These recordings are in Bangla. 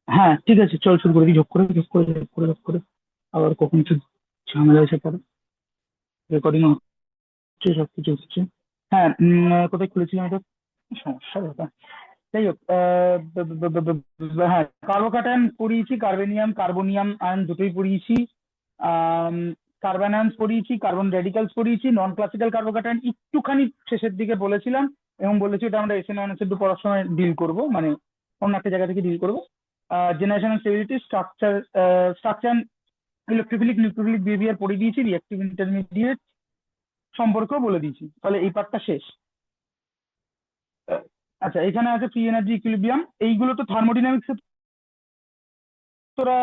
হ্যাঁ ঠিক আছে, চল শুরু করে দিই। ঝপ করে ঝপ করে ঝপ করে ঝপ করে। আবার কখন কি ঝামেলা এসে পড়ে। রেকর্ডিং হচ্ছে, সবকিছু হচ্ছে। হ্যাঁ, কোথায় খুলেছিলাম এটা? সমস্যা ব্যাপার। যাই হোক, হ্যাঁ, কার্বোক্যাটায়ন পড়িয়েছি, কার্বেনিয়াম কার্বোনিয়াম আয়ন দুটোই পড়িয়েছি। কার্বন আয়নস পড়িয়েছি, কার্বন রেডিক্যালস পড়িয়েছি। নন ক্লাসিক্যাল কার্বোক্যাটায়ন একটুখানি শেষের দিকে বলেছিলাম, এবং বলেছি এটা আমরা SN1 SN2 পড়ার সময় ডিল করব, মানে অন্য একটা জায়গা থেকে ডিল করবো। Generation and stability, structure, electrophilic nucleophilic behaviour পড়িয়ে দিয়েছি, রিঅ্যাক্টিভ ইন্টারমিডিয়েট সম্পর্কেও বলে দিয়েছি, তাহলে এই পার্টটা শেষ। আচ্ছা, এখানে আছে ফ্রি এনার্জি ইকুইলিব্রিয়াম, এইগুলো তো থার্মোডিনামিক্স তোরা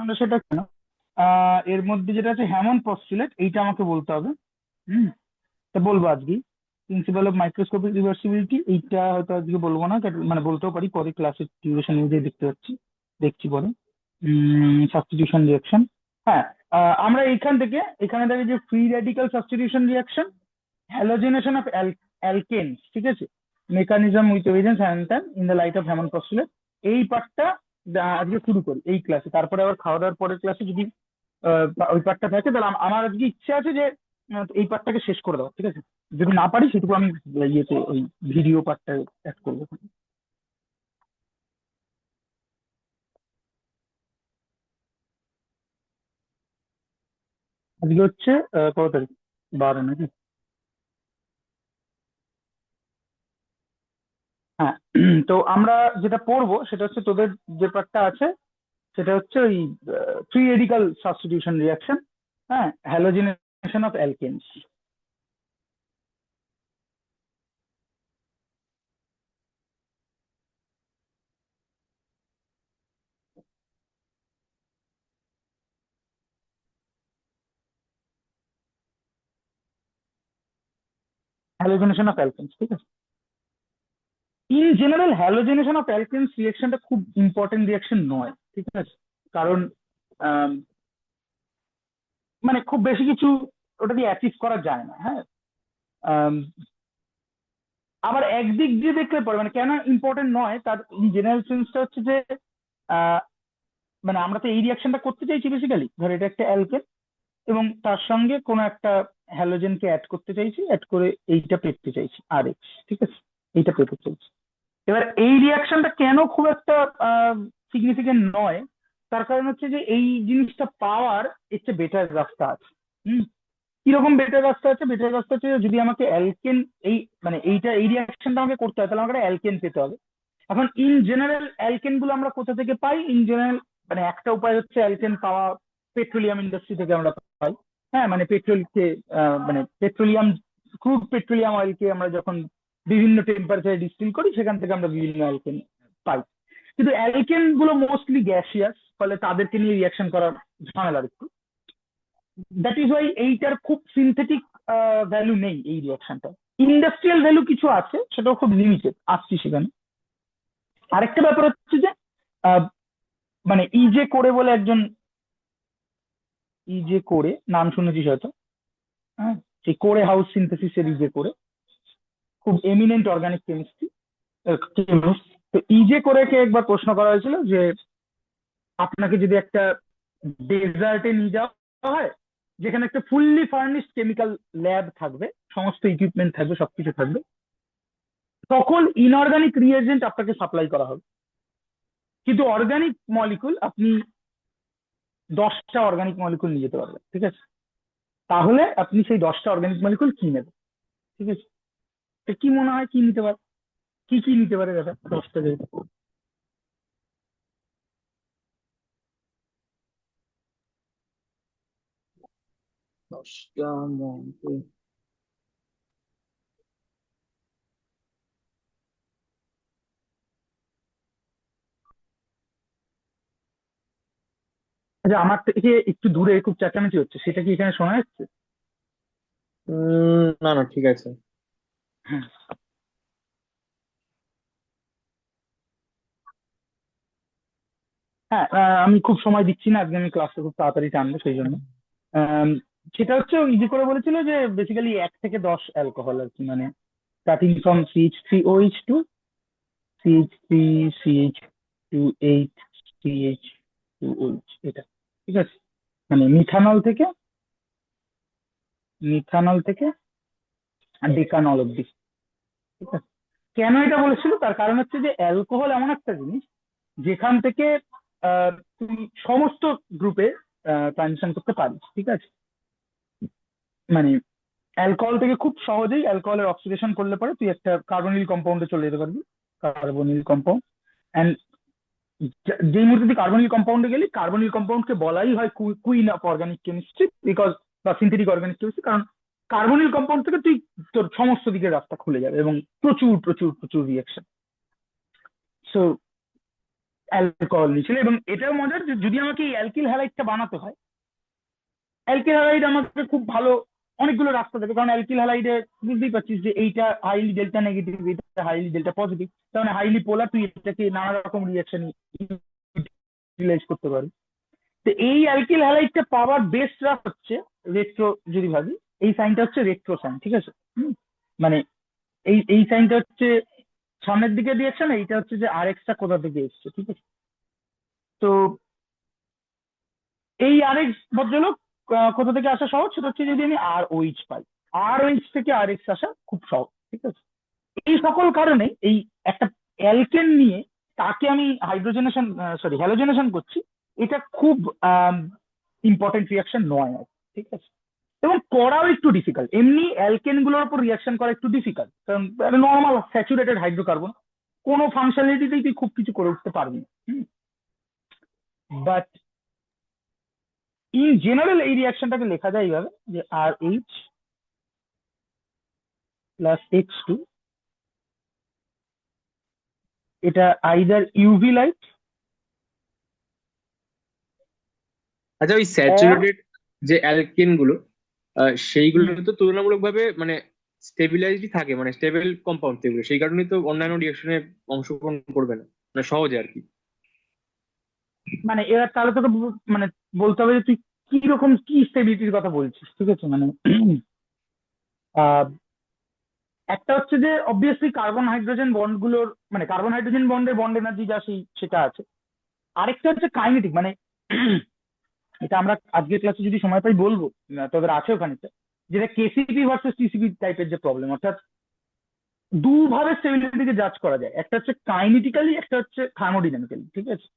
আমরা সেটা কেন। এর মধ্যে যেটা আছে হ্যামন্ড পস্টুলেট, এইটা আমাকে বলতে হবে। হুম, তা বলবো আজকে। প্রিন্সিপাল অফ মাইক্রোস্কোপিক রিভার্সিবিলিটি, এইটা হয়তো আজকে বলবো না, মানে বলতেও পারি, পরে ক্লাসের ডিউরেশন অনুযায়ী দেখতে পাচ্ছি, দেখছি পরে। Substitution reaction. হ্যাঁ, আমরা এইখান থেকে এখানে দেখি যে free radical substitution reaction, halogenation of alkanes, ঠিক আছে, mechanism with evidence hand than in the light of Hammond postulate. এই পার্টটা আজকে শুরু করি এই ক্লাসে, তারপরে আবার খাওয়া দাওয়ার পরের ক্লাসে যদি ওই পার্টটা থাকে, তাহলে আমার আজকে ইচ্ছে আছে যে এই পার্টটাকে শেষ করে দেওয়া, ঠিক আছে। যদি না পারি সেটুকু আমি ইয়েতে ওই ভিডিও পার্টটা অ্যাড করবো। আজকে হচ্ছে কত তারিখ? 12 নাকি? হ্যাঁ। তো আমরা যেটা পড়বো সেটা হচ্ছে তোদের যে পার্টটা আছে, সেটা হচ্ছে ওই ফ্রি রেডিকাল সাবস্টিটিউশন রিয়াকশন। হ্যাঁ, halogenation of অ্যালকেনস। Halogenation of alkanes, ঠিক আছে। ইন জেনারেল হ্যালোজিনেশন অফ অ্যালকেনস রিয়াকশনটা খুব ইম্পর্টেন্ট রিয়াকশন নয়, ঠিক আছে। কারণ আম, মানে খুব বেশি কিছু ওটা দিয়ে অ্যাচিভ করা যায় না। হ্যাঁ, আম, আবার একদিক দিয়ে দেখলে পরে মানে কেন ইম্পর্টেন্ট নয় তার ইন জেনারেল সেন্সটা হচ্ছে যে আহ, মানে আমরা তো এই রিয়াকশনটা করতে চাইছি বেসিক্যালি, ধর এটা একটা অ্যালকেন এবং তার সঙ্গে কোনো একটা হ্যালোজেনকে অ্যাড করতে চাইছি, অ্যাড করে এইটা পেতে চাইছি RH, ঠিক আছে, এইটা পেতে চাইছি। এবার এই রিয়াকশনটা কেন খুব একটা সিগনিফিকেন্ট নয়, তার কারণ হচ্ছে যে এই জিনিসটা পাওয়ার একটা বেটার রাস্তা আছে। হুম, কিরকম বেটার রাস্তা আছে? বেটার রাস্তা হচ্ছে যদি আমাকে অ্যালকেন, এই মানে এইটা এই রিয়াকশনটা আমাকে করতে হয়, তাহলে আমাকে একটা অ্যালকেন পেতে হবে। এখন ইন জেনারেল অ্যালকেন গুলো আমরা কোথা থেকে পাই? ইন জেনারেল মানে একটা উপায় হচ্ছে অ্যালকেন পাওয়া পেট্রোলিয়াম ইন্ডাস্ট্রি থেকে আমরা পাই। হ্যাঁ, মানে পেট্রোলকে মানে পেট্রোলিয়াম, ক্রুড পেট্রোলিয়াম অয়েলকে আমরা যখন বিভিন্ন টেম্পারেচারে ডিস্টিল করি, সেখান থেকে আমরা বিভিন্ন অ্যালকেন পাই। কিন্তু অ্যালকেন গুলো মোস্টলি গ্যাসিয়াস, ফলে তাদেরকে নিয়ে রিয়াকশন করার ঝামেলার একটু। দ্যাট ইজ ওয়াই এইটার খুব সিনথেটিক ভ্যালু নেই এই রিয়াকশনটা। ইন্ডাস্ট্রিয়াল ভ্যালু কিছু আছে, সেটাও খুব লিমিটেড, আসছি সেখানে। আরেকটা ব্যাপার হচ্ছে যে আহ, মানে ইজে করে বলে একজন, ইজে করে নাম শুনেছিস হয়তো। হ্যাঁ, সেই কোরে হাউস সিনথেসিসের ইজে করে, খুব এমিনেন্ট অর্গানিক কেমিস্ট্রি কেমিস্ট। তো ইজে করেকে একবার প্রশ্ন করা হয়েছিল যে আপনাকে যদি একটা ডেজার্টে নিয়ে যাওয়া হয়, যেখানে একটা ফুললি ফার্নিশড কেমিক্যাল ল্যাব থাকবে, সমস্ত ইকুইপমেন্ট থাকবে, সবকিছু থাকবে, তখন ইনঅর্গানিক রিয়েজেন্ট আপনাকে সাপ্লাই করা হবে, কিন্তু অর্গানিক মলিকুল আপনি 10টা অর্গানিক মলিকুল নিয়ে যেতে পারবেন, ঠিক আছে। তাহলে আপনি সেই 10টা অর্গানিক মলিকুল কি নেবেন, ঠিক আছে। তো কি মনে হয় কি নিতে পারে? কি কি নিতে পারে দাদা 10টা যেহেতু? 10টা মধ্যে আচ্ছা, আমার থেকে একটু দূরে খুব চেঁচামেচি হচ্ছে, সেটা কি এখানে শোনা যাচ্ছে? না না, ঠিক আছে। হ্যাঁ। হ্যাঁ, আমি খুব সময় দিচ্ছি না আজকে, আমি ক্লাসটা খুব তাড়াতাড়ি টানবো সেই জন্য। আম, সেটা হচ্ছে ইজি করে বলেছিল যে বেসিক্যালি 1 থেকে 10 অ্যালকোহল আর কি, মানে starting from CH3OH two CH3CH2H2OH এটা, ঠিক আছে? মানে মিথানল থেকে ডেকানল অব্দি, ঠিক আছে? কেন এটা বলেছিল, তার কারণ হচ্ছে যে অ্যালকোহল এমন একটা জিনিস যেখান থেকে তুই সমস্ত গ্রুপে ট্রানজিশন করতে পারিস, ঠিক আছে? মানে অ্যালকোহল থেকে খুব সহজেই অ্যালকোহলের অক্সিডেশন করলে পরে তুই একটা কার্বনিল কম্পাউন্ডে চলে যেতে পারবি, কার্বনিল কম্পাউন্ড। অ্যান্ড যেই মুহূর্তে তুই কার্বনিল কম্পাউন্ডে গেলি, কার্বনিল কম্পাউন্ডকে বলাই হয় queen of organic chemistry, because বা সিনথেটিক অর্গানিক কেমিস্ট্রি, কারণ কার্বনিল কম্পাউন্ড থেকে তুই তোর সমস্ত দিকের রাস্তা খুলে যাবে এবং প্রচুর প্রচুর প্রচুর রিয়াকশন। সো অ্যালকোহল নিয়েছিল, এবং এটাও মজার যে যদি আমাকে এই অ্যালকিল হ্যালাইডটা বানাতে হয়, অ্যালকিল হ্যালাইড আমাকে খুব ভালো অনেকগুলো রাস্তা দেবে, কারণ অ্যালকিল হ্যালাইডে বুঝতেই পারছিস যে এইটা হাইলি ডেল্টা নেগেটিভ, এটা হাইলি ডেল্টা পজিটিভ, তার মানে হাইলি পোলার, তুই এটাকে নানা রকম রিয়াকশন ইউটিলাইজ করতে পারবি। তো এই অ্যালকিল হ্যালাইডটা পাওয়ার বেস্ট রাস্তা হচ্ছে রেট্রো, যদি ভাবি এই সাইনটা হচ্ছে রেট্রো সাইন, ঠিক আছে? মানে এই সাইনটা হচ্ছে সামনের দিকে রিয়াকশন, এইটা হচ্ছে যে আর এক্সটা কোথা থেকে এসছে, ঠিক আছে? তো এই আরএক্স ভদ্রলোক কোথা থেকে আসা সহজ, সেটা হচ্ছে যদি আমি আর ওইচ পাই, আর ওইচ থেকে আর এক্স আসা খুব সহজ, ঠিক আছে? এই সকল কারণে এই একটা অ্যালকেন নিয়ে তাকে আমি হাইড্রোজেনেশন, সরি হ্যালোজেনেশন করছি, এটা খুব ইম্পর্টেন্ট রিয়াকশন নয় আর, ঠিক আছে? এবং করাও একটু ডিফিকাল্ট, এমনি অ্যালকেন গুলোর উপর রিয়াকশন করা একটু ডিফিকাল্ট, কারণ নর্মাল স্যাচুরেটেড হাইড্রোকার্বন কোনো ফাংশনালিটিতেই তুই খুব কিছু করে উঠতে পারবি না। বাট ইন জেনারেল এই রিয়াকশনটাকে লেখা যায় এইভাবে যে আর এইচ প্লাস X2, এটা আইদার ইউভি লাইট আচ্ছা, ওই অর, স্যাচুরেটেড যে অ্যালকেন গুলো সেইগুলো তো তুলনামূলকভাবে মানে স্টেবিলাইজড থাকে, মানে স্টেবল কম্পাউন্ড সেগুলো, সেই কারণেই তো অন্যান্য রিয়াকশনে অংশগ্রহণ করবে না, মানে সহজে আর কি। মানে এরা তাহলে তোকে মানে বলতে হবে যে তুই কি রকম কি স্টেবিলিটির কথা বলছিস, ঠিক আছে? মানে আহ, একটা হচ্ছে যে অবভিয়াসলি কার্বন হাইড্রোজেন বন্ড গুলোর, মানে কার্বন হাইড্রোজেন বন্ডের বন্ড এনার্জি যা সেই সেটা আছে। আরেকটা হচ্ছে কাইনেটিক, মানে এটা আমরা আজকের ক্লাসে যদি সময় পাই বলবো, তোদের আছে ওখানে, যেটা কেসিপি ভার্সেস টিসিপি টাইপের যে প্রবলেম, অর্থাৎ দুভাবে স্টেবিলিটিকে জাজ করা যায়, একটা হচ্ছে কাইনেটিক্যালি, একটা হচ্ছে থার্মোডিনামিক্যালি, ঠিক আছে?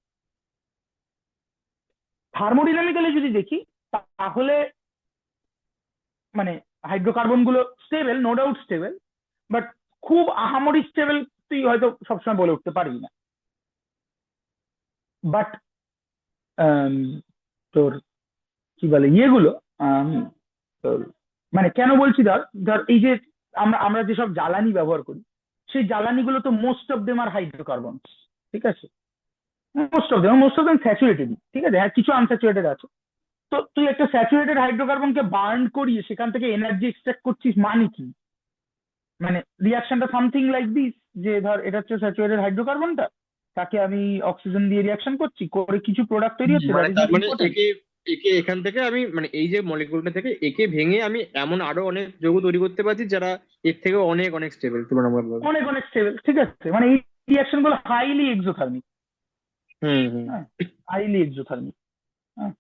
থার্মোডিনামিক্যালি যদি দেখি তাহলে মানে হাইড্রোকার্বন গুলো stable, no doubt stable, but খুব আহামরি স্টেবল তুই হয়তো সবসময় বলে উঠতে পারবি না। বাট তোর কি বলে ইয়েগুলো, আম, তোর মানে কেন বলছি, ধর ধর এই যে আমরা আমরা যেসব জ্বালানি ব্যবহার করি, সেই জ্বালানিগুলো তো মোস্ট অফ দেম আর হাইড্রোকার্বন, ঠিক আছে? মোস্ট অফ দেম স্যাচুরেটেড, ঠিক আছে? হ্যাঁ, কিছু আনস্যাচুরেটেড আছে। তো তুই একটা স্যাচুরেটেড হাইড্রোকার্বনকে বার্ন করিয়ে সেখান থেকে এনার্জি এক্সট্রাক্ট করছিস, মানে কি? মানে রিয়াকশনটা সামথিং লাইক দিস, যে ধর এটা হচ্ছে স্যাচুরেটেড হাইড্রোকার্বনটা, তাকে আমি অক্সিজেন দিয়ে রিয়াকশন করছি, করে কিছু প্রোডাক্ট তৈরি হচ্ছে, দ্যাট মানে ইজ তার নট মানে ইম্পর্টেন্ট। একে একে এখান থেকে আমি মানে এই যে মলিকুলটা থেকে একে ভেঙে আমি এমন আরো অনেক যৌগ তৈরি করতে পারছি যারা এর থেকে অনেক অনেক স্টেবল তুলনামূলকভাবে। অনেক অনেক স্টেবল, ঠিক আছে? মানে এই রিয়াকশন গুলো হাইলি এক্সোথার্মিক। হুম হুম। হ্যাঁ, হাইলি এক্সোথার্মিক। হ্যাঁ,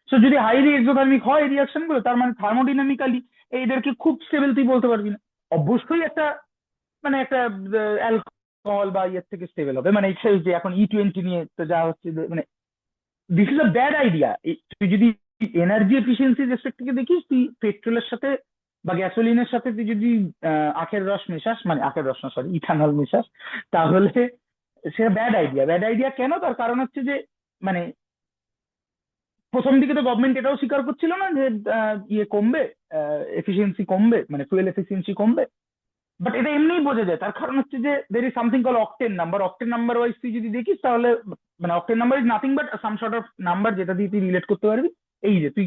তো যদি হাইলি এক্সোথার্মিক হয় এই রিয়াকশন গুলো, তার মানে থার্মোডিনামিক্যালি এইদেরকে খুব স্টেবল তুই বলতে পারবি না। অবশ্যই একটা মানে একটা অ্যালকোহল বা ইয়ের থেকে স্টেবল হবে, মানে এই যে এখন E20 নিয়ে তো যা হচ্ছে মানে this is a bad idea. তুই যদি এনার্জি এফিসিয়েন্সি রেসপেক্ট থেকে দেখিস, তুই পেট্রোলের সাথে বা গ্যাসোলিনের সাথে তুই যদি আখের রস মেশাস, মানে আখের রস না, সরি, ইথানল মেশাস, তাহলে সেটা ব্যাড আইডিয়া। ব্যাড আইডিয়া কেন, তার কারণ হচ্ছে যে মানে প্রথম দিকে তো গভর্নমেন্ট এটাও স্বীকার করছিল না যে ইয়ে কমবে, এফিসিয়েন্সি কমবে, মানে ফুয়েল এফিসিয়েন্সি কমবে। বাট এটা এমনিই বোঝা যায়, তার কারণ হচ্ছে যে there is something call octane number. Octane number wise তুই যদি দেখিস তাহলে মানে octane number is nothing but some sort of number যেটা দিয়ে তুই রিলেট করতে পারবি এই যে তুই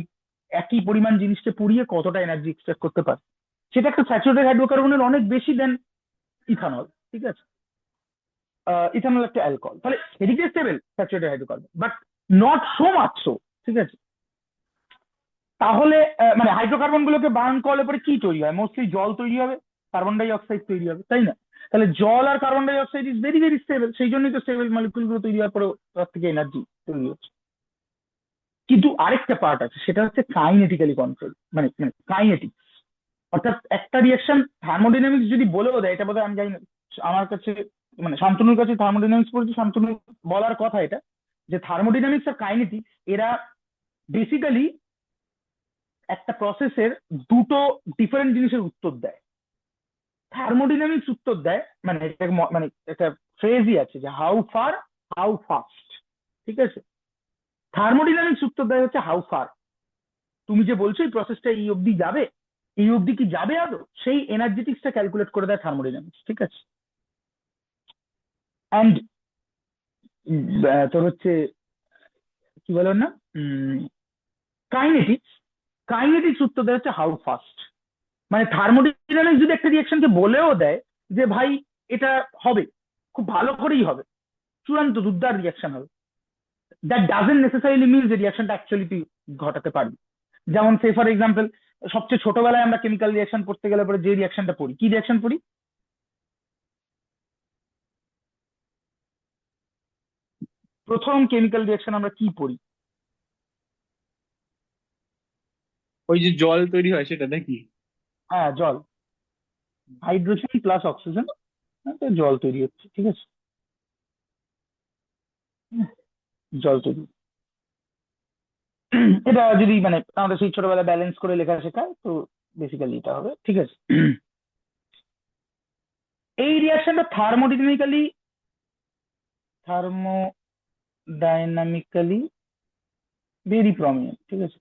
একই পরিমাণ জিনিসকে পুড়িয়ে কতটা এনার্জি এক্সট্রাক্ট করতে পারবি। সেটা একটা স্যাচুরেটেড হাইড্রোকার্বনের অনেক বেশি দেন ইথানল, ঠিক আছে? ইথানল একটা অ্যালকোহল, তাহলে এদিকে stable saturated hydrocarbon, but not so much so, ঠিক আছে? তাহলে মানে হাইড্রোকার্বন গুলোকে বার্ন করলে পরে কি তৈরি হয়? মোস্টলি জল তৈরি হবে, কার্বন ডাই অক্সাইড তৈরি হবে, তাই না? তাহলে জল আর carbon dioxide is very very stable, সেই জন্যই তো স্টেবল মলিকুল গুলো তৈরি হওয়ার পরে তার থেকে এনার্জি তৈরি হচ্ছে। কিন্তু আরেকটা পার্ট আছে, সেটা হচ্ছে কাইনেটিক্যালি কন্ট্রোল, মানে কাইনেটিক। অর্থাৎ একটা রিয়াকশন থার্মোডাইনামিক্স যদি বলেও দেয়, এটা বোধহয় আমি জানি না, আমার কাছে মানে শান্তনুর কাছে থার্মোডাইনামিক্স পড়েছি, শান্তনু বলার কথা এটা, যে থার্মোডাইনামিক্স আর কাইনেটিক্স এরা বেসিক্যালি একটা প্রসেসের দুটো ডিফারেন্ট জিনিসের উত্তর দেয়। থার্মোডাইনামিক্স উত্তর দেয়, মানে এটা মানে একটা ফ্রেজই আছে যে হাউ ফার হাউ ফাস্ট, ঠিক আছে। থার্মোডাইনামিক্স উত্তর দেয় হচ্ছে হাউ ফার, তুমি যে বলছো এই প্রসেসটা এই অবধি যাবে, এই অবধি কি যাবে আদৌ, সেই এনার্জেটিক্সটা ক্যালকুলেট করে দেয় থার্মোডাইনামিক্স, ঠিক আছে। অ্যান্ড তোর হচ্ছে কি বলে ওর না, কাইনেটিক্স, কাইনেটিক্স উত্তর দেয় হচ্ছে হাউ ফাস্ট। মানে থার্মোডাইনামিক্স যদি একটা রিয়াকশনকে বলেও দেয় যে ভাই এটা হবে, খুব ভালো করেই হবে, চূড়ান্ত দুর্দার রিয়াকশন হবে, দ্যাট ডাজেন্ট নেসেসারিলি মিন যে রিয়াকশনটা অ্যাকচুয়ালি তুই ঘটাতে পারবি। যেমন সে ফর এক্সাম্পল, সবচেয়ে ছোটবেলায় আমরা কেমিক্যাল রিয়াকশন পড়তে গেলে পরে যে রিয়াকশনটা পড়ি, কি রিয়াকশন পড়ি? প্রথম কেমিক্যাল রিয়াকশন আমরা কি পড়ি? ওই যে জল তৈরি হয় সেটা নাকি? হ্যাঁ, জল, হাইড্রোজেন প্লাস অক্সিজেন, জল তৈরি হচ্ছে, ঠিক আছে। হুম, জল তৈরি। এটা যদি মানে আমাদের সেই ছোটবেলায় ব্যালেন্স করে লেখা শেখায় তো বেসিক্যালি এটা হবে, ঠিক আছে। এই রিয়াকশনটা থার্মোডাইনামিক্যালি ভেরি প্রমিনেন্ট, ঠিক আছে।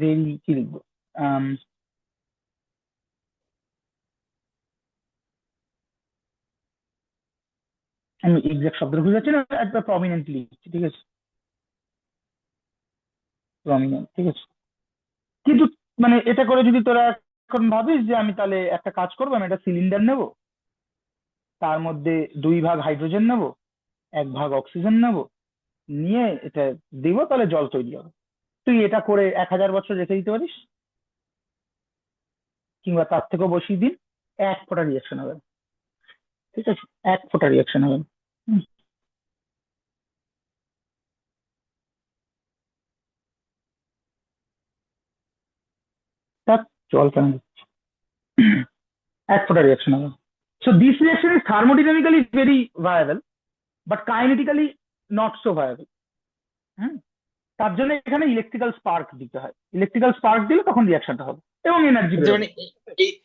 ভেরি কি লিখবো, আম, আমি এক্সাক্ট শব্দটা খুঁজে যাচ্ছি না, একটা প্রমিনেন্টলি লিখছি, ঠিক আছে, প্রমিনেন্ট, ঠিক আছে। কিন্তু মানে এটা করে যদি তোরা এখন ভাবিস যে আমি তাহলে একটা কাজ করবো, আমি একটা সিলিন্ডার নেব, তার মধ্যে 2 ভাগ হাইড্রোজেন নেব, 1 ভাগ অক্সিজেন নেব, নিয়ে এটা দিব, তাহলে জল তৈরি হবে। তুই এটা করে 1000 বছর রেখে দিতে পারিস, কিংবা তার থেকেও বেশি দিন, এক ফোঁটা রিয়াকশন হবে না, ঠিক আছে, এক ফোঁটা রিয়াকশন হবে না। হুম, তা জল কেন দিচ্ছি? এক ফোঁটা রিয়াকশন হবে না। So this reaction is thermodynamically very viable, but kinetically not so viable. হুম, তার জন্য এখানে ইলেকট্রিক্যাল স্পার্ক দিতে হয়, ইলেকট্রিক্যাল স্পার্ক দিলে তখন রিয়াকশনটা হবে এবং এনার্জি আচ্ছা বেরোবে। মানে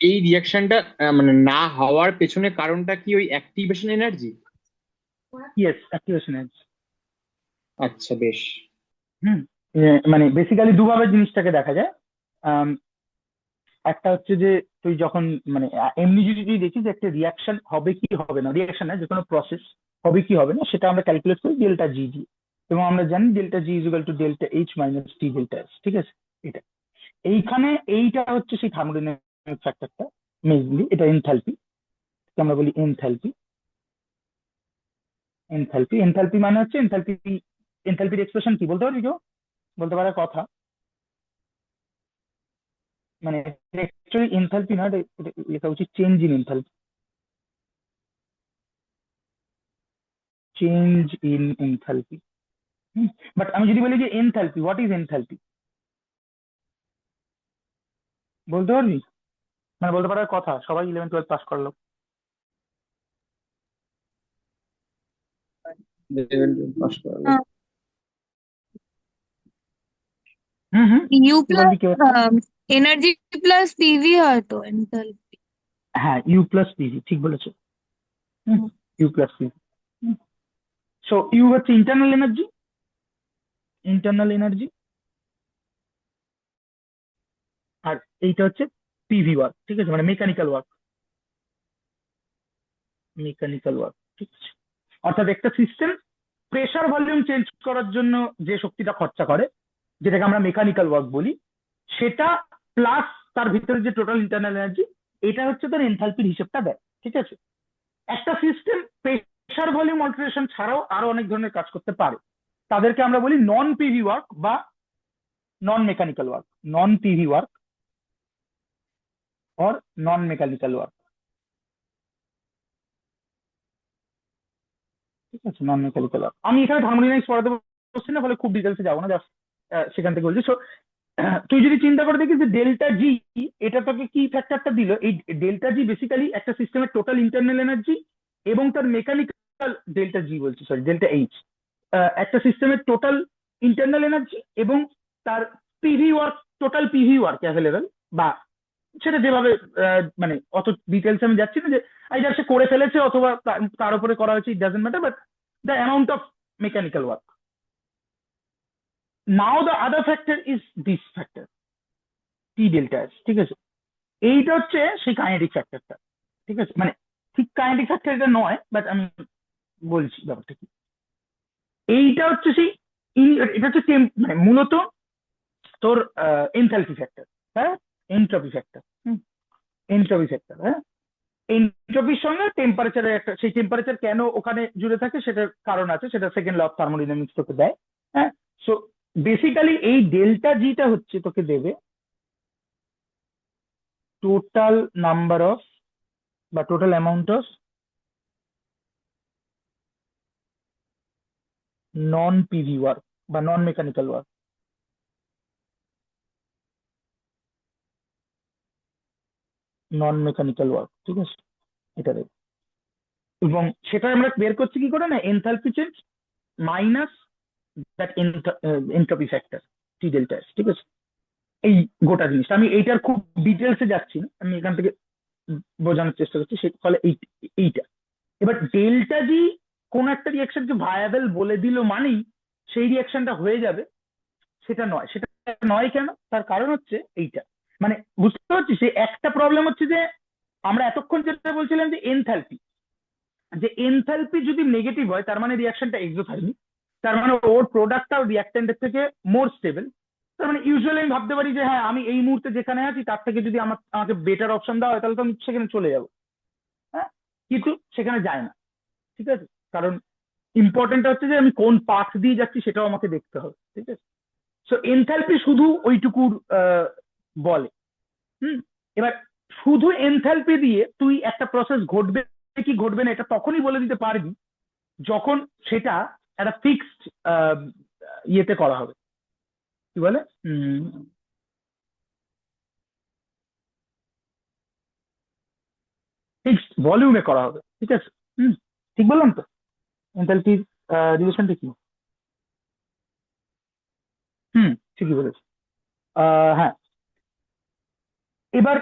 এই রিয়াকশনটা মানে না হওয়ার পেছনে কারণটা কি ওই activation energy? Yes, activation energy. আচ্ছা বেশ। হুম, মানে বেসিক্যালি দুভাবে জিনিসটাকে দেখা যায়। আম, একটা হচ্ছে যে তুই যখন মানে এমনি যদি তুই দেখিস যে একটা রিয়াকশন হবে কি হবে না, রিয়াকশন না যে কোনো প্রসেস হবে কি হবে না, সেটা আমরা ক্যালকুলেট করি ডেল্টা জি দিয়ে, এবং আমরা জানি delta G is equal to delta H minus T delta S, ঠিক আছে। এটা এইখানে এইটা হচ্ছে সেই থার্মোডাইনামিক ফ্যাক্টরটা, মেইনলি এটা এনথালপি, আমরা বলি এনথালপি। এনথালপি, এনথালপি মানে হচ্ছে এনথালপি, এনথালপির এক্সপ্রেশন কি বলতে পারবি কেউ? বলতে পারার কথা, মানে অ্যাকচুয়ালি এনথালপি না, এটা লেখা উচিত change in enthalpy, change in enthalpy. But আমি যদি বলি যে এনথালপি, হোয়াট ইজ এনথালপি, বলতে পারবি? মানে বলতে পারার কথা, সবাই 11-12 পাস করলো। পাস করা গেল। হুম হুম, ইউ কি বললি, কি হচ্ছে? প্লাস এনার্জি প্লাস পিভি হয়তো এনথালপি। হ্যাঁ, ইউ প্লাস পিভি, ঠিক বলেছো। U plus PV. So U হচ্ছে ইন্টারনাল এনার্জি, ইন্টারনাল এনার্জি, আর এইটা হচ্ছে পিভি ওয়ার্ক, ঠিক আছে, মানে মেকানিক্যাল ওয়ার্ক, মেকানিক্যাল ওয়ার্ক, ঠিক আছে। অর্থাৎ একটা সিস্টেম প্রেসার ভলিউম চেঞ্জ করার জন্য যে শক্তিটা খরচা করে, যেটাকে আমরা মেকানিক্যাল ওয়ার্ক বলি, সেটা প্লাস তার ভিতরে যে টোটাল ইন্টারনাল এনার্জি, এটা হচ্ছে তোর এনথালপির হিসেবটা দেয়, ঠিক আছে। একটা সিস্টেম প্রেসার ভলিউম অল্টারেশন ছাড়াও আরো অনেক ধরনের কাজ করতে পারে, তাদেরকে আমরা বলি নন পিভি ওয়ার্ক বা non mechanical work. Non PV work or non-mechanical work. ঠিক আছে, নন মেকানিক্যাল ওয়ার্ক। আমি এখানে থার্মোডাইনামিক্স পড়াতে বসছি না, ফলে খুব ডিটেলসে যাবো না, জাস্ট সেখান থেকে বলছি। সো তুই যদি চিন্তা করে দেখিস যে ডেল্টা জি, এটা তোকে কি ফ্যাক্টরটা দিল, এই ডেল্টা জি বেসিক্যালি একটা সিস্টেমের টোটাল ইন্টারনাল এনার্জি এবং তার মেকানিক্যাল, ডেল্টা জি বলছি সরি, ডেল্টা এইচ, একটা সিস্টেমের টোটাল ইন্টারনাল এনার্জি এবং তার PV work, total PV work available, বা সেটা যেভাবে মানে অত ডিটেলস আমি যাচ্ছি না, যে আইদার সে করে ফেলেছে অথবা তার উপরে করা হয়েছে, ইট doesn't matter, but the amount of mechanical work. Now the other factor is this factor T delta S, ঠিক আছে। এইটা হচ্ছে সেই কাইনেটিক ফ্যাক্টরটা, ঠিক আছে, মানে ঠিক কাইনেটিক ফ্যাক্টর এটা নয়, বাট আমি বলছি ব্যাপারটা কি। এইটা হচ্ছে সেই এটা হচ্ছে মানে মূলত তোর এনথালপি ফ্যাক্টর, হ্যাঁ, এনট্রপি ফ্যাক্টর, এনট্রপি ফ্যাক্টর, হ্যাঁ। এনট্রপির সঙ্গে টেম্পারেচারের একটা, সেই টেম্পারেচার কেন ওখানে জুড়ে থাকে সেটার কারণ আছে, সেটা সেকেন্ড ল অফ থার্মোডাইনামিক্স তোকে দেয়, হ্যাঁ। সো বেসিক্যালি এই ডেল্টা জিটা হচ্ছে তোকে দেবে টোটাল নাম্বার অফ বা total amount of non PV work বা নন মেকানিক্যাল ওয়ার্ক, নন মেকানিক্যাল ওয়ার্ক, ঠিক আছে, এটা দেবে। এবং সেটা আমরা বের করছি কি করে, না, enthalpy change minus that entropy factor T delta S, ঠিক আছে। এই গোটা জিনিসটা আমি এইটার খুব ডিটেলসে যাচ্ছি না, আমি এখান থেকে বোঝানোর চেষ্টা করছি, সে ফলে এইটা। এবার ডেল্টা জি কোন একটা রিয়াকশনকে ভায়াবল বলে দিল মানেই সেই রিয়াকশনটা হয়ে যাবে, সেটা নয়। সেটা নয় কেন, তার কারণ হচ্ছে এইটা, মানে বুঝতে পারছিস, সে একটা প্রবলেম হচ্ছে যে আমরা এতক্ষণ যেটা বলছিলাম যে এনথালপি, যে এনথালপি যদি নেগেটিভ হয় তার মানে রিয়াকশনটা এক্সোথার্মিক, তার মানে ওর প্রোডাক্টটা রিয়াক্টেন্টের থেকে মোর স্টেবল। তার মানে ইউজুয়ালি আমি ভাবতে পারি যে হ্যাঁ, আমি এই মুহূর্তে যেখানে আছি তার থেকে যদি আমাকে বেটার অপশন দেওয়া হয় তাহলে তো আমি সেখানে চলে যাবো, হ্যাঁ। কিন্তু সেখানে যায় না, ঠিক আছে, কারণ ইম্পর্টেন্ট হচ্ছে যে আমি কোন পাথ দিয়ে যাচ্ছি সেটাও আমাকে দেখতে হবে, ঠিক আছে। সো এনথালপি শুধু ওইটুকুর বলে, হুম। এবার শুধু এনথালপি দিয়ে তুই একটা প্রসেস ঘটবে কি ঘটবে না এটা তখনই বলে দিতে পারবি যখন সেটা একটা ফিক্সড ইয়েতে করা হবে, কি বলে, ফিক্সড ভলিউমে করা হবে, ঠিক আছে। হুম, ঠিক বললাম তো এনথালপির রিলেশনটা কি? হুম, ঠিকই বলেছি। হ্যাঁ, এবার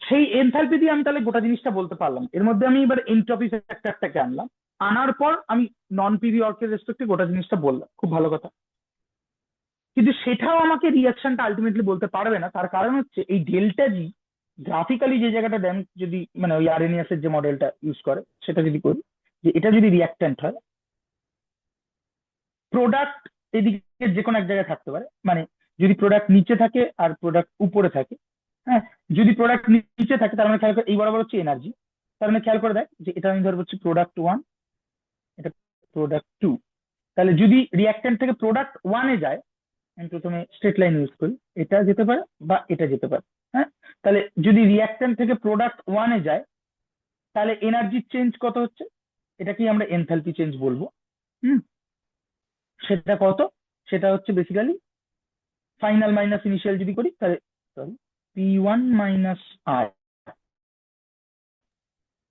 সেই এনথালপি দিয়ে আমি তাহলে গোটা জিনিসটা বলতে পারলাম, এর মধ্যে আমি এবার এনট্রপি ফ্যাক্টরটাকে আনলাম, আনার পর আমি নন পিভি ওয়ার্কের রেসপেক্টে গোটা জিনিসটা বললাম, খুব ভালো কথা। কিন্তু সেটাও আমাকে রিয়াকশনটা আলটিমেটলি বলতে পারবে না, তার কারণ হচ্ছে এই ডেল্টা জি গ্রাফিক্যালি যে জায়গাটা দেন, যদি মানে ওই আরএনএস এর যে মডেলটা ইউজ করে সেটা যদি করি, যে এটা যদি রিয়াক্ট্যান্ট হয়, প্রোডাক্ট এদিকে যে কোনো এক জায়গায় থাকতে পারে, মানে যদি প্রোডাক্ট নিচে থাকে আর প্রোডাক্ট উপরে থাকে, হ্যাঁ, যদি প্রোডাক্ট নিচে থাকে তার মানে খেয়াল করে এই বরাবর হচ্ছে এনার্জি, তার মানে খেয়াল করে দেখ যে এটা আমি ধরবো হচ্ছে প্রোডাক্ট ওয়ান, এটা প্রোডাক্ট টু। তাহলে যদি রিয়াক্ট্যান্ট থেকে প্রোডাক্ট ওয়ানে যায়, আমি প্রথমে স্ট্রেট লাইন ইউজ করি, এটা যেতে পারে বা এটা যেতে পারে, হ্যাঁ। তাহলে যদি রিয়াক্ট্যান্ট থেকে প্রোডাক্ট ওয়ানে যায় তাহলে এনার্জি চেঞ্জ কত হচ্ছে, এটাকেই আমরা এনথালপি চেঞ্জ বলবো, হুম। সেটা কত, সেটা হচ্ছে বেসিক্যালি ফাইনাল মাইনাস ইনিশিয়াল যদি করি তাহলে, সরি, পি ওয়ান মাইনাস আর,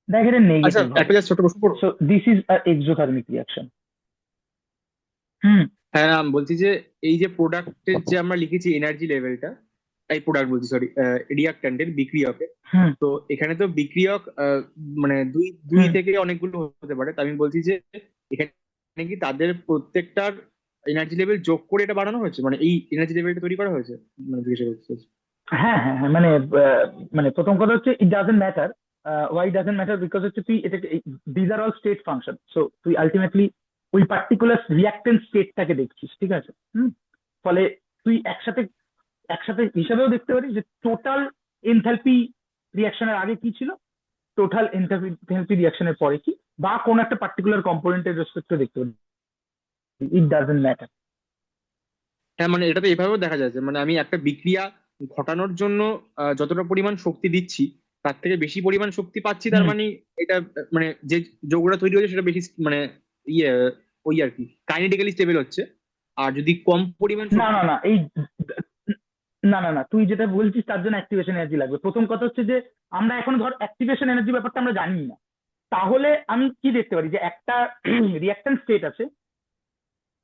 দেখ এটা আচ্ছা, নেগেটিভ হবে। একটা জাস্ট ছোট প্রশ্ন করবো। So this is exothermic reaction. Hmm, হ্যাঁ, আমি বলছি যে এই যে প্রোডাক্টের যে আমরা লিখেছি এনার্জি লেভেলটা, এই প্রোডাক্ট বলছি সরি, রিয়াক্ট্যান্টের বিক্রিয়কের, হুম, তো এখানে তো বিক্রিয়ক মানে দুই দুই হুম। থেকে অনেকগুলো হতে পারে, তো আমি বলছি যে এখানে কি তাদের প্রত্যেকটার এনার্জি লেভেল যোগ করে এটা বাড়ানো হয়েছে, মানে এই এনার্জি লেভেলটা তৈরি করা হয়েছে, মানে জিজ্ঞাসা করছি। হ্যাঁ, হ্যাঁ, হ্যাঁ, মানে মানে প্রথম কথা হচ্ছে it doesn't matter, why doesn't matter, because হচ্ছে তুই এটাকে, these are all state function, so তুই আলটিমেটলি ওই পার্টিকুলার রিয়াক্টেন্ট স্টেটটাকে দেখছিস, ঠিক আছে, হুম। ফলে তুই একসাথে একসাথে হিসাবেও দেখতে পারিস যে টোটাল এনথালপি রিয়াকশনের আগে কি ছিল, টোটাল এনথালপি রিয়াকশনের পরে কি, বা কোন একটা পার্টিকুলার কম্পোনেন্টের রেসপেক্টে দেখতে পারিস, ইট ডাজেন্ট ম্যাটার। হ্যাঁ, মানে এটা তো এভাবেও দেখা যাচ্ছে, মানে আমি একটা বিক্রিয়া ঘটানোর জন্য যতটা পরিমাণ শক্তি দিচ্ছি তার থেকে বেশি পরিমাণ শক্তি পাচ্ছি, তার হুম। মানে এটা মানে যে যৌগটা তৈরি হচ্ছে সেটা বেশি মানে ইয়ে ওই আর কি কাইনেটিক্যালি স্টেবল হচ্ছে। আর যদি কম পরিমাণ না শক্তি না না এই না না না, তুই যেটা বলছিস তার জন্য অ্যাক্টিভেশন এনার্জি লাগবে। প্রথম কথা হচ্ছে যে আমরা এখন ধর অ্যাক্টিভেশন এনার্জি ব্যাপারটা আমরা জানি না, তাহলে আমি কি দেখতে পারি যে একটা রিয়াক্ট্যান্ট স্টেট আছে,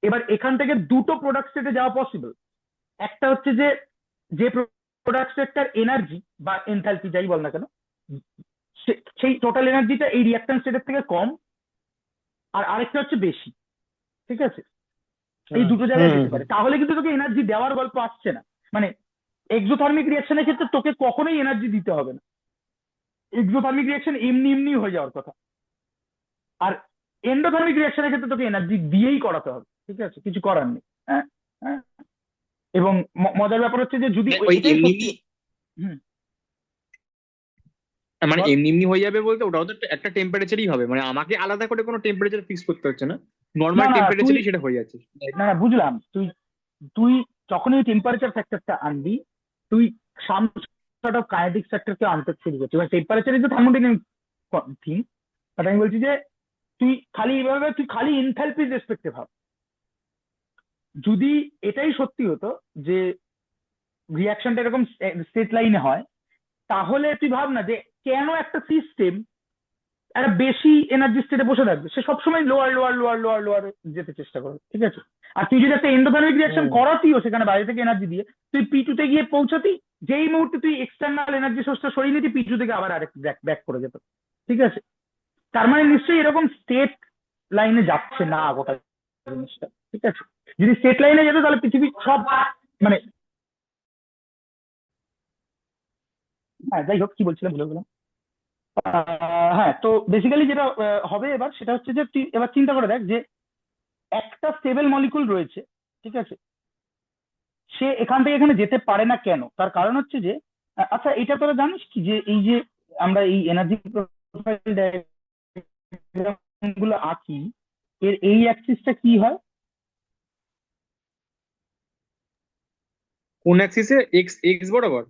এবার এখান থেকে দুটো প্রোডাক্ট স্টেটে যাওয়া পসিবল। একটা হচ্ছে যে যে প্রোডাক্ট স্টেটটার এনার্জি বা এনথালপি যাই বল না কেন, সেই টোটাল এনার্জিটা এই রিয়াক্ট্যান্ট স্টেটের থেকে কম, আর আরেকটা হচ্ছে বেশি। ঠিক আছে, এই দুটো জায়গায় হুম যেতে পারে। তাহলে কিন্তু তোকে এনার্জি দেওয়ার গল্প আসছে না। মানে এক্সোথার্মিক রিয়াকশনের ক্ষেত্রে তোকে কখনোই এনার্জি দিতে হবে না, এক্সোথার্মিক রিয়াকশন এমনি এমনি হয়ে যাওয়ার কথা। আর এন্ডোথার্মিক রিয়াকশনের ক্ষেত্রে তোকে এনার্জি দিয়েই করাতে হবে, ঠিক আছে, কিছু করার নেই। হ্যাঁ, হ্যাঁ। এবং মজার ব্যাপার হচ্ছে যে যদি ওই এটাই এমনি সত্যি। হুম, মানে বল। এমনি এমনি হয়ে যাবে বলতে ওটাও তো একটা টেম্পারেচারই হবে, মানে আমাকে আলাদা করে কোনো টেম্পারেচার ফিক্স করতে হচ্ছে না, না নর্মাল না তুই, টেম্পারেচারই সেটা হয়ে যাচ্ছে। না না বুঝলাম, তুই তুই যখনই টেম্পারেচার ফ্যাক্টরটা আনবি, তুই সাম সর্ট অফ কাইনেটিক ফ্যাক্টরকে আনতে শুরু করছিস। এবার temperature is thermodynamic thing, but আমি বলছি যে তুই খালি এইভাবে তুই খালি এনথালপির রেসপেক্টে ভাব। যদি এটাই সত্যি হতো যে রিয়াকশনটা এরকম স্ট্রেট লাইনে হয়, তাহলে তুই ভাব না যে কেন একটা সিস্টেম একটা বেশি এনার্জি স্টেটে বসে থাকবে, সে সবসময় lower lower lower lower lower যেতে চেষ্টা করবে। ঠিক আছে, আর তুই যদি একটা এন্ডোথার্মিক রিয়াকশন হুম করাতিও সেখানে বাইরে থেকে এনার্জি দিয়ে, তুই পি2 তে গিয়ে পৌঁছাতি, যেই মুহূর্তে তুই এক্সটার্নাল এনার্জি সোর্সটা সরিয়ে নিতি, পি2 থেকে আবার আরেক ব্যাক করে যেত। ঠিক আছে, তার মানে নিশ্চয়ই এরকম স্টেট লাইনে যাচ্ছে না গোটা জিনিসটা। ঠিক আছে, যদি স্টেট লাইনে যেত তাহলে পৃথিবীর সব মানে, হ্যাঁ যাই হোক কি বলছিলাম ভুলে গেলাম। হ্যাঁ, তো বেসিক্যালি যেটা হবে এবার সেটা হচ্ছে যে তুই এবার চিন্তা করে দেখ যে একটা স্টেবল মলিকুল রয়েছে, ঠিক আছে, সে এখান থেকে এখানে যেতে পারে না কেন? তার কারণ হচ্ছে যে আচ্ছা এটা তোরা জানিস কি যে এই যে আমরা এই এনার্জি প্রোফাইল ডায়াগ্রাম গুলো আঁকি, এর এই অ্যাক্সিসটা কি হয়? কোন অ্যাক্সিসে? এক্স এক্স বরাবর?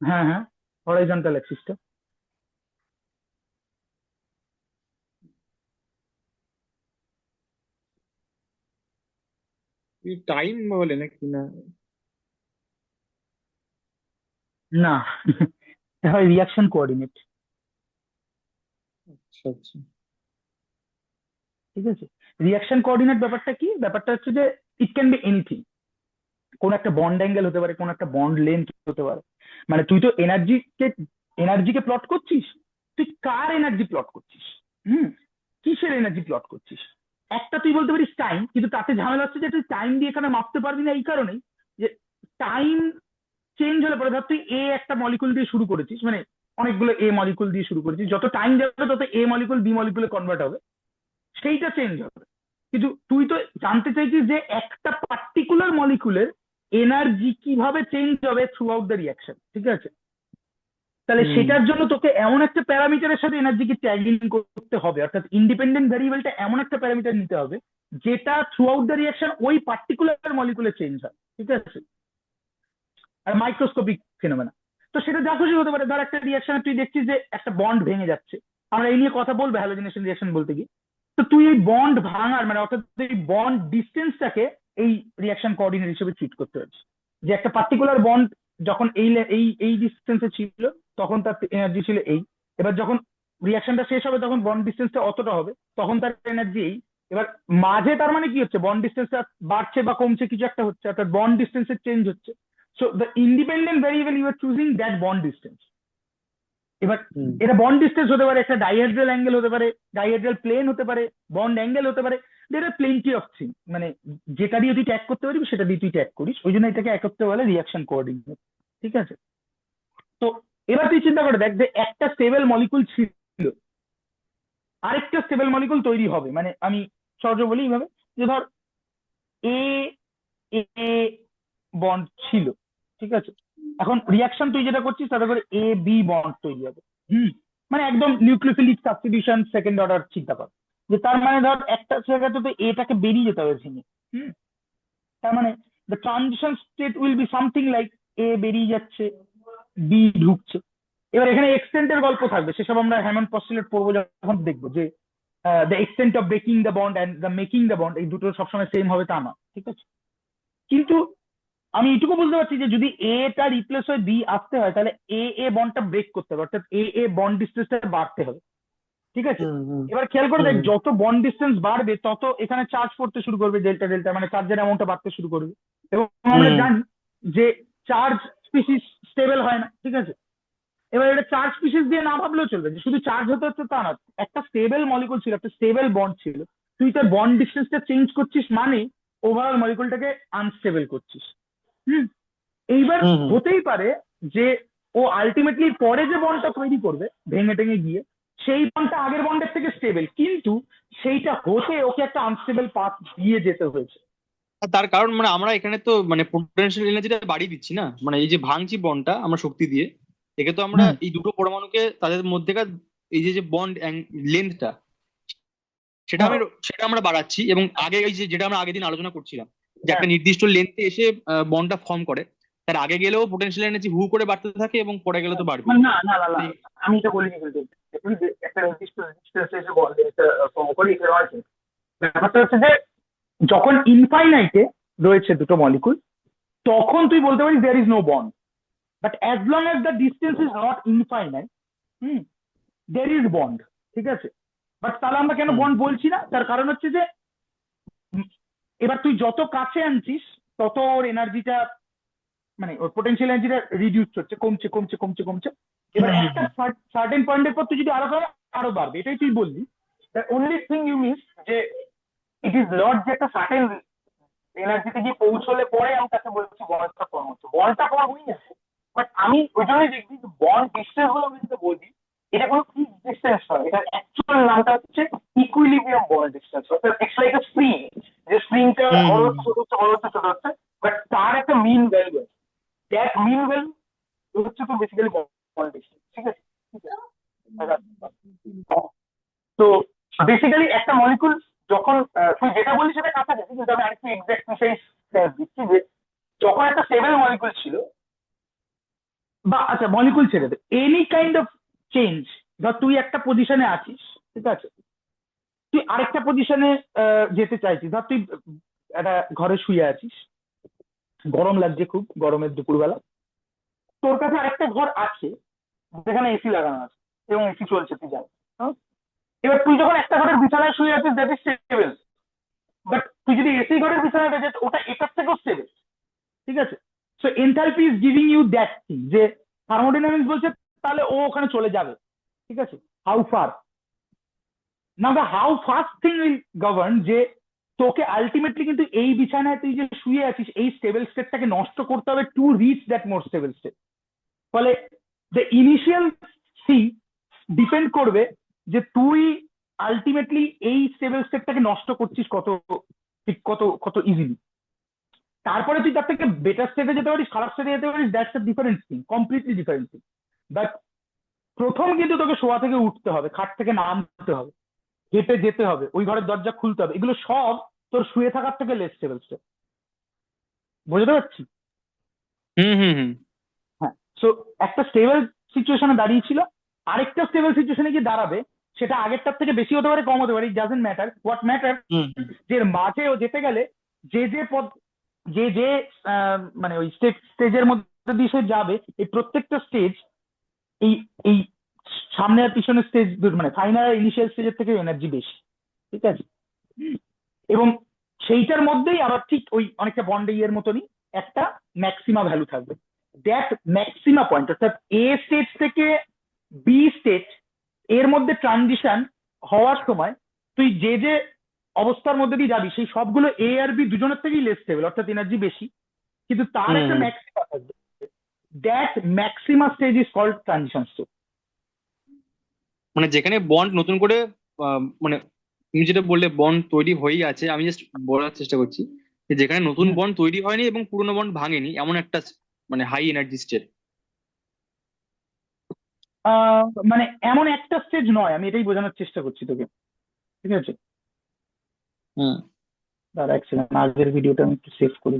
হ্যাঁ হ্যাঁ, হরাইজন্টাল অ্যাক্সিসটা। টাইম বলে নাকি না? না এটা হয় রিয়াকশন কোঅর্ডিনেট। আচ্ছা আচ্ছা। ঠিক আছে, রিয়াকশন কোঅর্ডিনেট ব্যাপারটা কি? ব্যাপারটা হচ্ছে যে ইট ক্যান বি এনিথিং। কোন একটা বন্ড অ্যাঙ্গেল হতে পারে, কোন একটা বন্ড লেন্থ হতে পারে। মানে তুই তো এনার্জিকে প্লট করছিস, তুই কার এনার্জি প্লট করছিস? হুম, কিসের এনার্জি প্লট করছিস? একটা তুই বলতে পারিস টাইম, কিন্তু তাতে ঝামেলা হচ্ছে যে তুই টাইম দিয়ে এখানে মাপতে পারবি না এই কারণেই যে টাইম চেঞ্জ হলে পরে ধর তুই এ একটা মলিকুল দিয়ে শুরু করেছিস, মানে অনেকগুলো এ মলিকুল দিয়ে শুরু করেছিস, যত টাইম যাবে তত এ মলিকুল বি মলিকুলে কনভার্ট হবে, সেইটা চেঞ্জ হবে। কিন্তু তুই তো জানতে চাইছিস যে একটা পার্টিকুলার মলিকুলের এনার্জি কিভাবে চেঞ্জ হবে থ্রু আউট দ্য রিয়াকশন। ঠিক আছে, তাহলে হুম সেটার জন্য তোকে এমন একটা প্যারামিটারের সাথে এনার্জিকে ট্যাগিং করতে হবে, অর্থাৎ ইন্ডিপেন্ডেন্ট ভ্যারিয়েবলটা এমন একটা প্যারামিটার নিতে হবে যেটা থ্রু আউট দ্য রিয়াকশন ওই পার্টিকুলার মলিকুলে চেঞ্জ হয়। ঠিক আছে, আর মাইক্রোস্কোপিক ফিনোমেনা। তো সেটা যা খুশি হতে পারে। ধর একটা রিয়াকশনে তুই দেখছিস যে একটা বন্ড ভেঙে যাচ্ছে, আমরা এই নিয়ে কথা বলবো হ্যালোজেনেশন রিয়াকশন বলতে গিয়ে। তো তুই এই বন্ড ভাঙার মানে অর্থাৎ এই বন্ড ডিস্টেন্সটাকে এই রিয়াকশন কোঅর্ডিনেট হিসেবে ট্রিট করতে হচ্ছে, যে একটা পার্টিকুলার বন্ড যখন এই ডিস্টেন্সে ছিল তখন তার এনার্জি ছিল এই, এবার যখন রিয়াকশনটা শেষ হবে তখন বন্ড ডিস্টেন্সটা অতটা হবে, তখন তার এনার্জি এই। এবার মাঝে তার মানে কি হচ্ছে, বন্ড ডিস্টেন্সটা বাড়ছে বা কমছে কিছু একটা হচ্ছে, অর্থাৎ বন্ড ডিস্টেন্সের চেঞ্জ হচ্ছে। So the independent variable you are choosing that bond distance. এবার হুম এটা বন্ড ডিস্টেন্স হতে পারে, একটা ডাইহেড্রাল অ্যাঙ্গেল হতে পারে, ডাইহেড্রাল প্লেন হতে পারে, বন্ড অ্যাঙ্গেল হতে পারে। দের আর প্লেন্টি অফ থিং, মানে যেটা দিয়ে তুই ট্যাগ করতে পারবি সেটা দিয়ে তুই ট্যাগ করিস, ওই জন্য এটাকে একত্রে বলে রিয়াকশন কোঅর্ডিনেট। ঠিক আছে, তো এবার তুই চিন্তা করে দেখ যে একটা স্টেবল মলিকুল ছিল, আরেকটা স্টেবল মলিকুল তৈরি হবে। মানে আমি সহজে বলি এইভাবে যে ধর এ এ বন্ড ছিল, ঠিক আছে, এখন রিয়াকশন তুই যেটা করছিস তাতে করে এ বি বন্ড তৈরি হবে। হুম, মানে একদম নিউক্লিওফিলিক সাবস্টিটিউশন সেকেন্ড অর্ডার চিন্তা কর, যে তার মানে ধর একটা জায়গাতে তো এটাকে বেরিয়ে যেতে হবে ভেঙে। হুম, তার মানে the transition state will be something like a বেরিয়ে যাচ্ছে, বি ঢুকছে। এবার এখানে এক্সটেন্টের গল্প থাকবে, সেসব আমরা হ্যামন্ড পস্টুলেট পড়বো যখন দেখবো যে the extent of breaking the bond and the making the bond, এই দুটো সবসময় সেম হবে তা না, ঠিক আছে? কিন্তু আমি এটুকু বুঝতে পারছি যে যদি এ টা রিপ্লেস হয়ে বি আসতে হয়, তাহলে এ বন্ডটা ব্রেক করতে হবে, অর্থাৎ এ বন্ড ডিস্টেন্সটা বাড়তে হবে, ঠিক আছে? হুম হুম এবার খেয়াল করে দেখ, হুম যত বন্ড ডিস্টেন্স বাড়বে তত এখানে চার্জ পড়তে শুরু করবে, ডেল্টা ডেল্টা মানে চার্জের অ্যামাউন্টটা বাড়তে শুরু করবে। এবং আমরা হুম জানি যে চার্জ স্পিসিস স্টেবল হয় না, ঠিক আছে? এবার এটা চার্জ স্পিসিস দিয়ে না ভাবলেও চলবে যে শুধু চার্জ হতে হচ্ছে তা না, একটা স্টেবল মলিকুল ছিল, একটা স্টেবল বন্ড ছিল, তুই তার বন্ড ডিস্টেন্সটা চেঞ্জ করছিস মানে ওভারঅল মলিকুলটাকে আনস্টেবল করছিস। হুম। এইবার হুম হুম। হতেই পারে যে ও আলটিমেটলি পরে যে বন্ডটা তৈরি করবে ভেঙে টেঙে গিয়ে, সেই বন্ডটা আগের বন্ডের থেকে স্টেবল, কিন্তু সেইটা হতে ওকে একটা আনস্টেবল পাথ দিয়ে যেতে হয়েছে। আর তার কারণ মানে আমরা এখানে তো মানে পোটেনশিয়াল এনার্জিটা বাড়িয়ে দিচ্ছি না, মানে এই যে ভাঙছি বন্ডটা আমরা শক্তি দিয়ে, একে তো আমরা হুম। এই দুটো পরমাণুকে তাদের মধ্যেকার এই যে যে বন্ড লেন্থটা সেটা হ্যাঁ, আমি সেটা আমরা বাড়াচ্ছি। এবং আগে এই যে যেটা আমরা আগের দিন আলোচনা করছিলাম যে হ্যাঁ। একটা নির্দিষ্ট লেন্থে এসে বন্ডটা ফর্ম করে, তার আগে গেলেও পোটেনশিয়াল এনার্জি হু করে বাড়তে থাকে এবং পরে গেলে তো বাড়বেই। মানে না না না না, আমি এটা বলিনি কিন্তু, তুই একটা নির্দিষ্ট ডিস্টেন্স এসে বল একটা form করি, এটা নয় কিন্তু। ব্যাপারটা হচ্ছে যে যখন ইনফাইনাইটে রয়েছে দুটো মলিকুল, তখন তুই বলতে পারিস there is no bond. But as long as the distance is not infinite, hmm, there is bond, ঠিক আছে? বাট তাহলে আমরা কেন হুম বন্ড বলছি না? তার কারণ হচ্ছে যে উম, এবার তুই যত কাছে আনছিস তত ওর এনার্জিটা, মানে ওর পোটেনশিয়াল এনার্জিটা রিডিউস হচ্ছে, কমছে কমছে কমছে কমছে। এবার হুম একটা সার্টেন পয়েন্টের পর তুই যদি আরো করে আরো বাড়বে, এটাই তুই বললি। অনলি থিং ইউ মিস যে ইট ইজ নট যে একটা সার্টেন এনার্জিতে গিয়ে পৌঁছলে পরে আমি তাকে বলছি বলটা কম হচ্ছে, বলটা কম হয়ে যাচ্ছে। বাট আমি ওই জন্যই দেখবি যে বল ডিস্টেন্স গুলো আমি যেটা বলছি, এটা কোনো ফিক্স ডিস্টেন্স নয়, এটার অ্যাকচুয়াল নামটা হচ্ছে ইকুইলিব্রিয়াম বল ডিস্টেন্স, অর্থাৎ ইটস লাইক আ স্প্রিং, যে স্প্রিংটা হুম বড় হুম হচ্ছে ছোট হচ্ছে বড় হচ্ছে ছোট হচ্ছে, বাট তার একটা মিন ভ্যালু আছে। দ্যাট মিন ভ্যালু হচ্ছে তো বেসিক্যালি বল ডিস্টেন্স, ঠিক আছে? তো বেসিক্যালি একটা মলিকুল যখন তুই যেটা বলিস সেটা কাছাকাছি, কিন্তু আমি আরেকটু এক্সাক্ট প্রিসাইজ দিচ্ছি যে যখন একটা স্টেবল মলিকুল ছিল, বা আচ্ছা মলিকুল ছেড়ে দে, এনি কাইন্ড অফ চেঞ্জ, ধর তুই একটা পজিশনে আছিস, ঠিক আছে, তুই আরেকটা পজিশনে যেতে চাইছিস, ধর তুই একটা ঘরে শুয়ে আছিস, গরম লাগছে খুব, গরমের দুপুরবেলা, তোর কাছে আরেকটা ঘর আছে যেখানে এসি লাগানো আছে এবং এসি চলছে, তুই জানিস, হ্যাঁ? এবার তুই যখন একটা ঘরের বিছানায় শুয়ে আছিস দ্যাট ইজ স্টেবল, বাট তুই যদি এসি ঘরের বিছানাটা যেত, ওটা এটার থেকেও স্টেবল, ঠিক আছে? So enthalpy is giving you that thing, যে থার্মোডাইনামিক্স বলছে তাহলে ও ওখানে চলে যাবে, ঠিক আছে? হাউ ফার, না the how fast thing will govern, যে তোকে আলটিমেটলি কিন্তু এই বিছানায় তুই যে শুয়ে আছিস এই স্টেবল স্টেটটাকে নষ্ট করতে হবে to reach that more stable state. ফলে দ্য ইনিশিয়াল থিং ডিপেন্ড করবে যে তুই আলটিমেটলি এই স্টেবল স্টেটটাকে নষ্ট করছিস কত, কত কত ইজিলি। তারপরে তুই তার থেকে বেটার স্টেটে যেতে পারিস, খারাপ স্টেটে যেতে পারিস, that's a different thing, completely different thing. But প্রথম কিন্তু তোকে শোয়া থেকে উঠতে হবে, খাট থেকে নামতে হবে, হেঁটে যেতে হবে, ওই ঘরের দরজা খুলতে হবে, এগুলো সব তোর শুয়ে থাকার থেকে লেস স্টেবল স্টেট। বুঝতে পারছি? হুম হুম হুম হ্যাঁ। সো একটা স্টেবল সিচুয়েশনে দাঁড়িয়েছিল, আরেকটা স্টেবল সিচুয়েশনে গিয়ে দাঁড়াবে, সেটা আগেরটার থেকে বেশি হতে পারে কম হতে পারে, it doesn't matter. What matter hmm যে মাঝে ও যেতে গেলে যে যে পদ, যে যে মানে ওই স্টেজের মধ্যে দিয়ে সে যাবে, এই প্রত্যেকটা স্টেজ এই এই সামনে আর পিছনের স্টেজ, মানে ফাইনাল আর ইনিশিয়াল স্টেজের থেকে এনার্জি বেশি, ঠিক আছে? এবং সেইটার মধ্যেই আবার ঠিক ওই অনেকটা বন্ড এর মতনই একটা ম্যাক্সিমা ভ্যালু থাকবে। দ্যাট ম্যাক্সিমা পয়েন্ট, অর্থাৎ এ স্টেজ থেকে বি স্টেজ এর মধ্যে ট্রানজিশন হওয়ার সময় তুই যে যে অবস্থার মধ্যে দিয়ে যাবি সেই সবগুলো এ আর বি দুজনের থেকেই লেস স্টেবল, অর্থাৎ এনার্জি বেশি, কিন্তু তার হুম একটা হুম। ম্যাক্সিমা থাকবে। That maxima stage is called transition stage. মানে যেখানে বন্ড নতুন করে মানে তুমি যেটা বললে বন্ড তৈরি হয়েই আছে, আমি জাস্ট বলার চেষ্টা করছি যে যেখানে নতুন বন্ড তৈরি হয়নি এবং পুরোনো বন্ড ভাঙেনি এমন একটা মানে হাই এনার্জি স্টেট। মানে এমন একটা স্টেজ নয়, আমি এটাই বোঝানোর চেষ্টা করছি তোকে, ঠিক আছে? হুম দাঁড়া এক সেকেন্ড, আগের ভিডিওটা আমি একটু সেভ করি।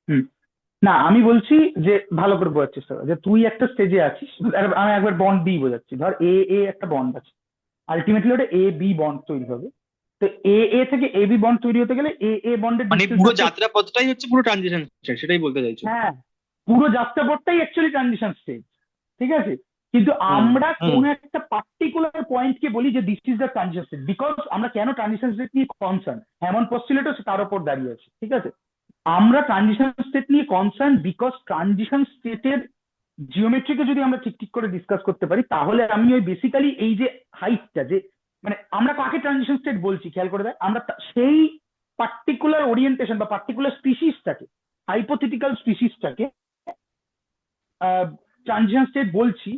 হুম। না, আমি বলছি যে ভালো করে বোঝার চেষ্টা কর যে তুই একটা স্টেজে আছিস। আমি একবার বন্ড বি বোঝাচ্ছি। ধর এ এ একটা বন্ড আছে, আলটিমেটলি ওটা এ বি বন্ড তৈরি হবে। তো এ থেকে এ বি বন্ড তৈরি হতে গেলে এ বন্ডের মানে ডিস্টেন্স পুরো হচ্ছে। যাত্রা পথটাই হচ্ছে পুরো ট্রানজিশন স্টেট, সেটাই বলতে চাইছো? হ্যাঁ, পুরো যাত্রাপথটাই অ্যাকচুয়ালি ট্রানজিশন স্টেজ। ঠিক আছে, কিন্তু হুম আমরা হুম কোন একটা পার্টিকুলার পয়েন্টকে বলি যে this is the transition state, because আমরা কেন ট্রানজিশন স্টেট নিয়ে কনসার্ন, এমন পস্তুলেটও তার উপর দাঁড়িয়ে আছে। ঠিক আছে, আমরা ট্রানজিশন স্টেট নিয়ে কনসার্ন বিকজ ট্রানজিশন স্টেটের জিওমেট্রিকে যদি আমরা ঠিক ঠিক করে ডিসকাস করতে পারি, তাহলে আমি ওই বেসিক্যালি এই যে হাইটটা, যে মানে আমরা কাকে ট্রানজিশন স্টেট বলছি খেয়াল করে দেখ, আমরা সেই পার্টিকুলার ওরিয়েন্টেশন বা পার্টিকুলার স্পিসিসটাকে, হাইপোথেটিক্যাল স্পিসিসটাকে ট্রানজিশন স্টেট বলছি,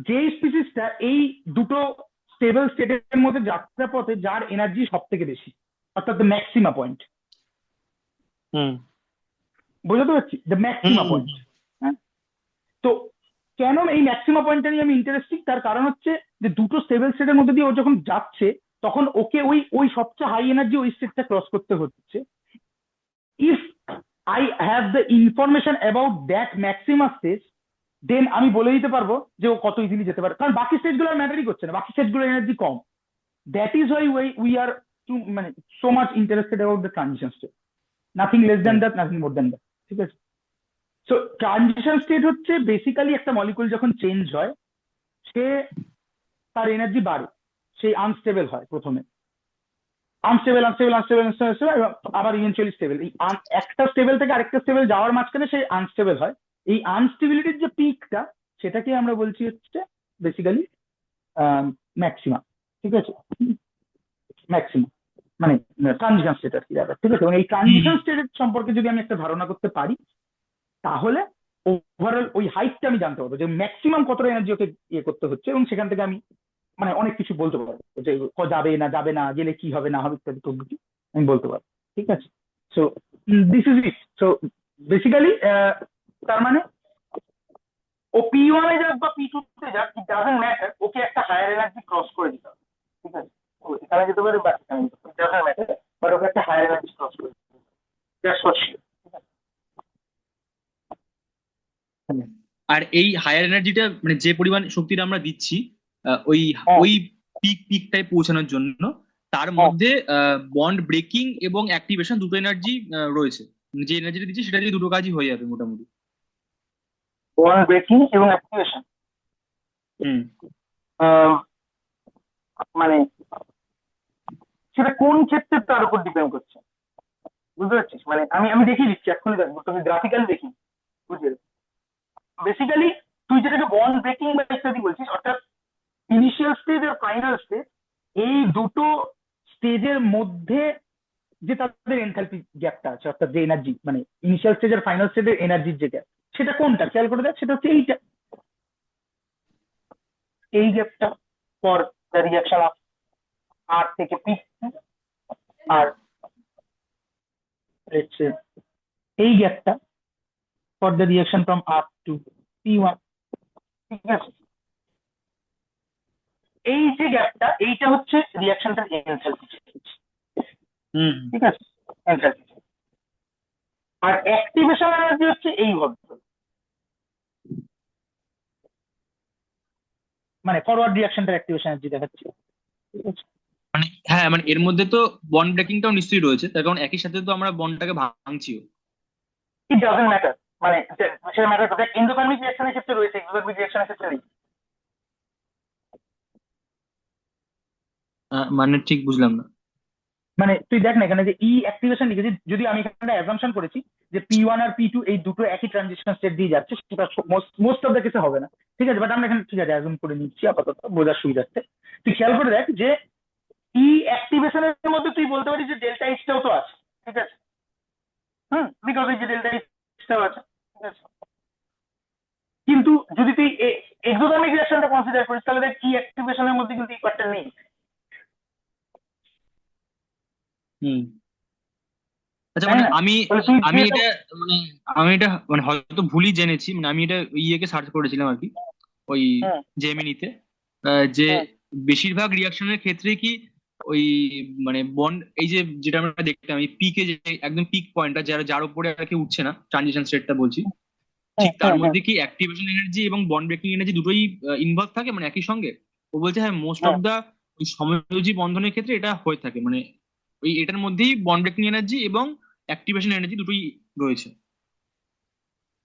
যেই স্পিসিসটা এই দুটো স্টেবল স্টেটের মধ্যে যাত্রাপথে যার এনার্জি সব থেকে বেশি, অর্থাৎ দ্য ম্যাক্সিমা পয়েন্ট। হুম বোঝাতে পারছি? The hmm maxima hmm point. হ্যাঁ, তো কেন এই ম্যাক্সিমা পয়েন্টটা নিয়ে আমি ইন্টারেস্টিং, তার কারণ হচ্ছে যে দুটো স্টেবল স্টেটের মধ্যে দিয়ে ও যখন যাচ্ছে, তখন ওকে ওই ওই সবচেয়ে হাই এনার্জি ওই স্টেটটা ক্রস করতে হচ্ছে। If I have the information about that maxima stage, then আমি বলে দিতে পারবো যে ও কত ইজিলি যেতে পারে, কারণ বাকি স্টেজ গুলো ম্যাটারই করছে না, বাকি স্টেজ গুলো এনার্জি কম। That is why we are মানে so much interested about the transition state, nothing less than hmm that, nothing more than that. ঠিক আছে, সো ট্রানজিশন স্টেট হচ্ছে বেসিক্যালি একটা মলিকুল যখন চেঞ্জ হয়, সে তার এনার্জি বাড়ে, সে আনস্টেবল হয় প্রথমে, আনস্টেবল আনস্টেবল আনস্টেবল আনস্টেবল, এবং আবার ইভেনচুয়ালি স্টেবল। এই একটা স্টেবল থেকে আরেকটা স্টেবল যাওয়ার মাঝখানে সে আনস্টেবল হয়। এই আনস্টেবিলিটির যে পিকটা, সেটাকে আমরা বলছি হচ্ছে বেসিক্যালি ম্যাক্সিমা। ঠিক আছে, ম্যাক্সিমাম মানে ট্রানজিশন স্টেট আর কি ব্যাপার। ঠিক আছে, এবং এই ট্রানজিশন হুম স্টেটের সম্পর্কে যদি আমি একটা ধারণা করতে পারি, তাহলে ওভারঅল ওই হাইটটা আমি জানতে পারবো যে ম্যাক্সিমাম কতটা এনার্জি ওকে ইয়ে করতে হচ্ছে, এবং সেখান থেকে আমি মানে অনেক কিছু বলতে পারবো যে যাবে না যাবে না, গেলে কি হবে না হবে ইত্যাদি প্রভৃতি আমি বলতে পারবো। ঠিক আছে, so this is it. So basically তার মানে ও P1 যাক বা P2 যাক, ইট ডাজন্ট ম্যাটার, ওকে একটা হায়ার এনার্জি ক্রস করে দিতে হবে। ঠিক আছে, ও এখানে যেতে পারে বা এখানে যেতে পারে, ডাজন্ট ম্যাটার, বাট ওকে একটা হায়ার এনার্জি ক্রস করে দিতে হবে। That's what she. আর এই হায়ার এনার্জিটা মানে যে পরিমাণ শক্তিটা আমরা দিচ্ছি ওই হ্যাঁ, ওই পিকটায় পৌঁছানোর জন্য, তার হ্যাঁ, মধ্যে বন্ড ব্রেকিং এবং অ্যাক্টিভেশন দুটো এনার্জি রয়েছে। মানে যে এনার্জিটা দিচ্ছি সেটা দিয়ে দুটো কাজই হয়ে যাবে মোটামুটি। বন্ড ব্রেকিং এবং অ্যাক্টিভেশন। হুম মানে সেটা কোন ক্ষেত্রে তার উপর ডিপেন্ড করছে, বুঝতে পারছিস? মানে আমি আমি দেখিয়ে দিচ্ছি, এক্ষুনি দেখবো, তোকে গ্রাফিক্যালি দেখি, বুঝলি? বেসিক্যালি তুই যেটাকে বন্ড ব্রেকিং বা ইত্যাদি বলছিস, অর্থাৎ ইনিশিয়াল স্টেজ আর ফাইনাল স্টেজ, এই দুটো স্টেজের মধ্যে যে তাদের এনথালপি গ্যাপটা আছে, অর্থাৎ যে এনার্জি, মানে ইনিশিয়াল স্টেজ আর ফাইনাল স্টেজের এনার্জির যে গ্যাপ, সেটা কোনটা খেয়াল করে দেখ, সেটা হচ্ছে এইটা, এই গ্যাপটা for the reaction of R থেকে পি, আর হচ্ছে এই গ্যাপটা for the reaction from R to P1। ঠিক আছে, এই যে গ্যাপটা, এইটা হচ্ছে রিয়াকশনটার এনথালপি। হুম ঠিক আছে, এনথালপি। আর অ্যাক্টিভেশন এনার্জি হচ্ছে এই ভদ্র, মানে ফরওয়ার্ড রিয়াকশনটার অ্যাক্টিভেশন এনার্জি দেখাচ্ছে। ঠিক আছে, মানে হ্যাঁ, মানে এর মধ্যে তো বন্ড ব্রেকিংটাও নিশ্চয়ই রয়েছে, তার কারণ একই সাথে তো আমরা বন্ডটাকে ভাঙছিও। ইট ডাজন্ট ম্যাটার, মানে সেটা ম্যাটার করে এন্ডোথার্মিক রিয়াকশনের ক্ষেত্রে রয়েছে, এক্সোথার্মিক রিয়াকশনের ক্ষেত্রে নেই। মানে ঠিক বুঝলাম না। মানে তুই দেখ না, এখানে যে ই অ্যাক্টিভেশন লিখেছি, যদি আমি এখানে অ্যাজাম্পশন করেছি যে P1 আর P2 এই দুটো একই ট্রানজিশন স্টেট দিয়ে যাচ্ছে, সেটা মোস্ট অফ দ্য কেসে হবে না। ঠিক আছে, বাট আমরা এখানে ঠিক আছে অ্যাজুম করে নিচ্ছি আপাতত বোঝার সুবিধার্থে। তুই খেয়াল করে দেখ যে ই অ্যাক্টিভেশনের মধ্যে তুই বলতে পারিস যে ডেল্টা এইচটাও তো আছে। ঠিক আছে, হুম, বিকজ এই যে ডেল্টা এইচটাও আছে। ঠিক আছে, কিন্তু যদি তুই এক্সোথার্মিক রিয়াকশনটা কনসিডার করিস, তাহলে দেখ ই অ্যাক্টিভেশনের মধ্যে কিন্তু এই পার্টটা নেই। হুম আচ্ছা, তাই মানে না? আমি তাহলে তুই আমি এটা মানে আমি এটা মানে হয়তো ভুলই জেনেছি, মানে আমি এটা ইয়েকে সার্চ করেছিলাম আর কি, ওই হুম, জেমিনিতে, যে হুম, বেশিরভাগ রিয়াকশনের ক্ষেত্রে কি ওই মানে বন্ড এই যে যেটা আমরা দেখতাম এই পিকে যে একদম পিক পয়েন্টটা যার উপরে আর কি উঠছে না, ট্রানজিশন স্টেটটা বলছি, হ্যাঁ ঠিক তার হ্যাঁ হ্যাঁ মধ্যে কি অ্যাক্টিভেশন এনার্জি এবং বন্ড ব্রেকিং এনার্জি দুটোই ইনভলভ থাকে মানে একই সঙ্গে? ও বলছে হ্যাঁ, মোস্ট অফ হ্যাঁ। দা ওই সমযোজী বন্ধনের ক্ষেত্রে এটা হয়ে থাকে, মানে ওই এটার মধ্যেই বন্ড ব্রেকিং এনার্জি এবং অ্যাক্টিভেশন এনার্জি দুটোই রয়েছে।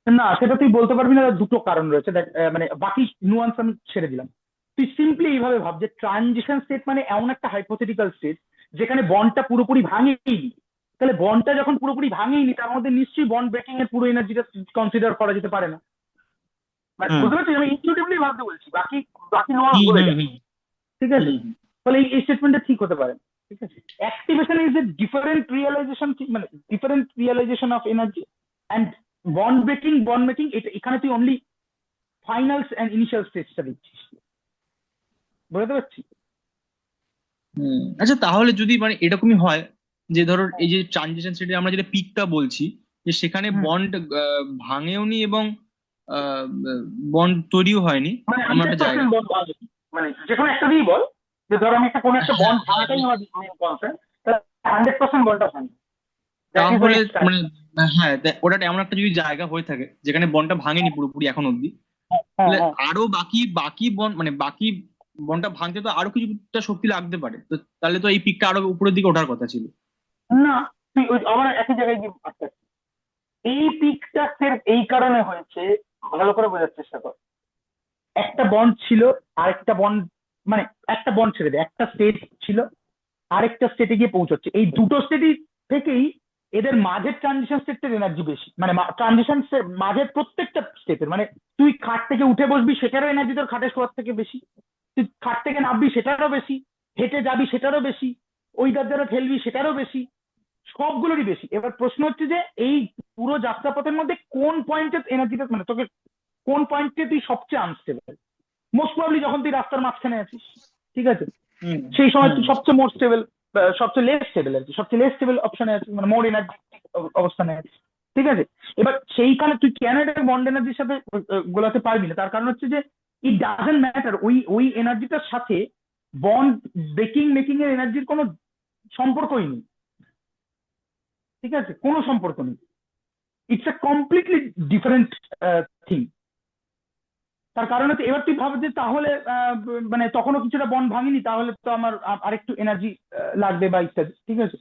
না, সেটা তুই বলতে পারবি না, তার দুটো কারণ রয়েছে দেখ। মানে বাকি নুয়ান্স আমি ছেড়ে দিলাম। তুই সিম্পলি এইভাবে ভাব যে ট্রানজিশন স্টেট মানে এমন একটা হাইপোথেটিক্যাল স্টেট যেখানে বন্ডটা পুরোপুরি ভাঙেইনি। তাহলে বন্ডটা যখন পুরোপুরি ভাঙেইনি তার মধ্যে নিশ্চয়ই বন্ড ব্রেকিং এর পুরো এনার্জিটা কনসিডার করা যেতে পারে না। মানে হুম বুঝতে পারছিস, আমি ইনটিউটিভলি ভাবতে বলছি, বাকি বাকি নুয়ান্স হুম বলে হুম যা। হুম ঠিক আছে? হুম হুম। ফলে এই স্টেটমেন্টটা ঠিক হতে পারে না। ঠিক আছে? Activation is a different realization, মানে different realization of energy. And bond making এটা এখানে তুই অনলি ফাইনালস এন্ড ইনিশিয়াল স্টেজটা দিচ্ছিস। বুঝতে পারছি? আচ্ছা, তাহলে যদি মানে এরকমই হয় যে ধরো এই যে ট্রানজিশন স্টেটে আমরা যেটা পিকটা বলছি, যে সেখানে হুম। বন্ড ভাঙেওনি এবং বন্ড তৈরিও হয়নি মানে এমন 100% একটা জায়গা। বন্ড ভাঙে। মানে যে কোনো একটা দিয়েই বল, যে ধর আমি একটা কোনো একটা হ্যাঁ বন্ড হ্যাঁ, ভাঙাটাই আমার মেন কনসার্ন, তাহলে 100% বন্ডটা ভাঙে। দ্যাট ইজ দ্য তাহলে নেক্সট মানে কারেক্ট। হ্যাঁ, ওটা এমন একটা যদি জায়গা হয়ে থাকে যেখানে বন্ডটা ভাঙেনি পুরোপুরি এখন অব্দি, হ্যাঁ তাহলে হ্যাঁ। আরো বাকি বাকি বন্ড মানে বাকি বন্ডটা ভাঙতে তো আরো কিছুটা শক্তি লাগতে পারে, তো তাহলে তো এই পিকটা আরো উপরের দিকে ওঠার কথা ছিল। না, তুই ওই আবার একই জায়গায় গিয়ে আটকাচ্ছিস। এই পিকটা স্রেফ এই কারণে হয়েছে, ভালো করে বোঝার চেষ্টা কর। একটা বন্ড ছিল, আরেকটা বন্ড, মানে একটা বন্ড ছেড়ে দে, একটা স্টেট ছিল, আরেকটা স্টেটে গিয়ে পৌঁছচ্ছে। এই দুটো স্টেটই থেকেই এদের মাঝের ট্রানজিশন স্টেটের এনার্জি বেশি। মানে ট্রানজিশন মাঝের প্রত্যেকটা স্টেপের, মানে তুই খাট থেকে উঠে বসবি সেটারও এনার্জি তোর খাটে শোয়ার থেকে বেশি, তুই খাট থেকে নামবি সেটারও বেশি, হেঁটে যাবি সেটারও বেশি, ওই দ্বারা ঠেলবি সেটারও বেশি, সবগুলোরই বেশি। এবার প্রশ্ন হচ্ছে যে এই পুরো যাত্রাপথের মধ্যে কোন পয়েন্টে এনার্জিটা, মানে তোকে কোন পয়েন্টে তুই সবচেয়ে আনস্টেবল। মোস্ট প্রবাবলি যখন তুই রাস্তার মাঝখানে আছিস, ঠিক আছে, হুম সেই সময় হুম তুই সবচেয়ে মোর স্টেবল, সবচেয়ে লেস স্টেবল আর কি, সবচেয়ে লেস স্টেবল অপশনে আছিস, মানে মোর এনার্জি অবস্থানে আছিস। ঠিক আছে? এবার সেইখানে তুই কেন এটাকে বন্ড এনার্জির সাথে গোলাতে পারবি না? তার কারণ হচ্ছে যে ইট ডাজেন্ট ম্যাটার, ওই ওই এনার্জিটার সাথে বন্ড ব্রেকিং মেকিং এর এনার্জির কোনো সম্পর্কই নেই। ঠিক আছে? কোনো সম্পর্ক নেই। It's a completely different thing. তার কারণ হচ্ছে, এবার তুই ভাব যে তাহলে মানে তখনও কিছুটা বন্ড ভাঙিনি, তাহলে তো আমার আরেকটু এনার্জি লাগবে বা ইত্যাদি। ঠিক আছে?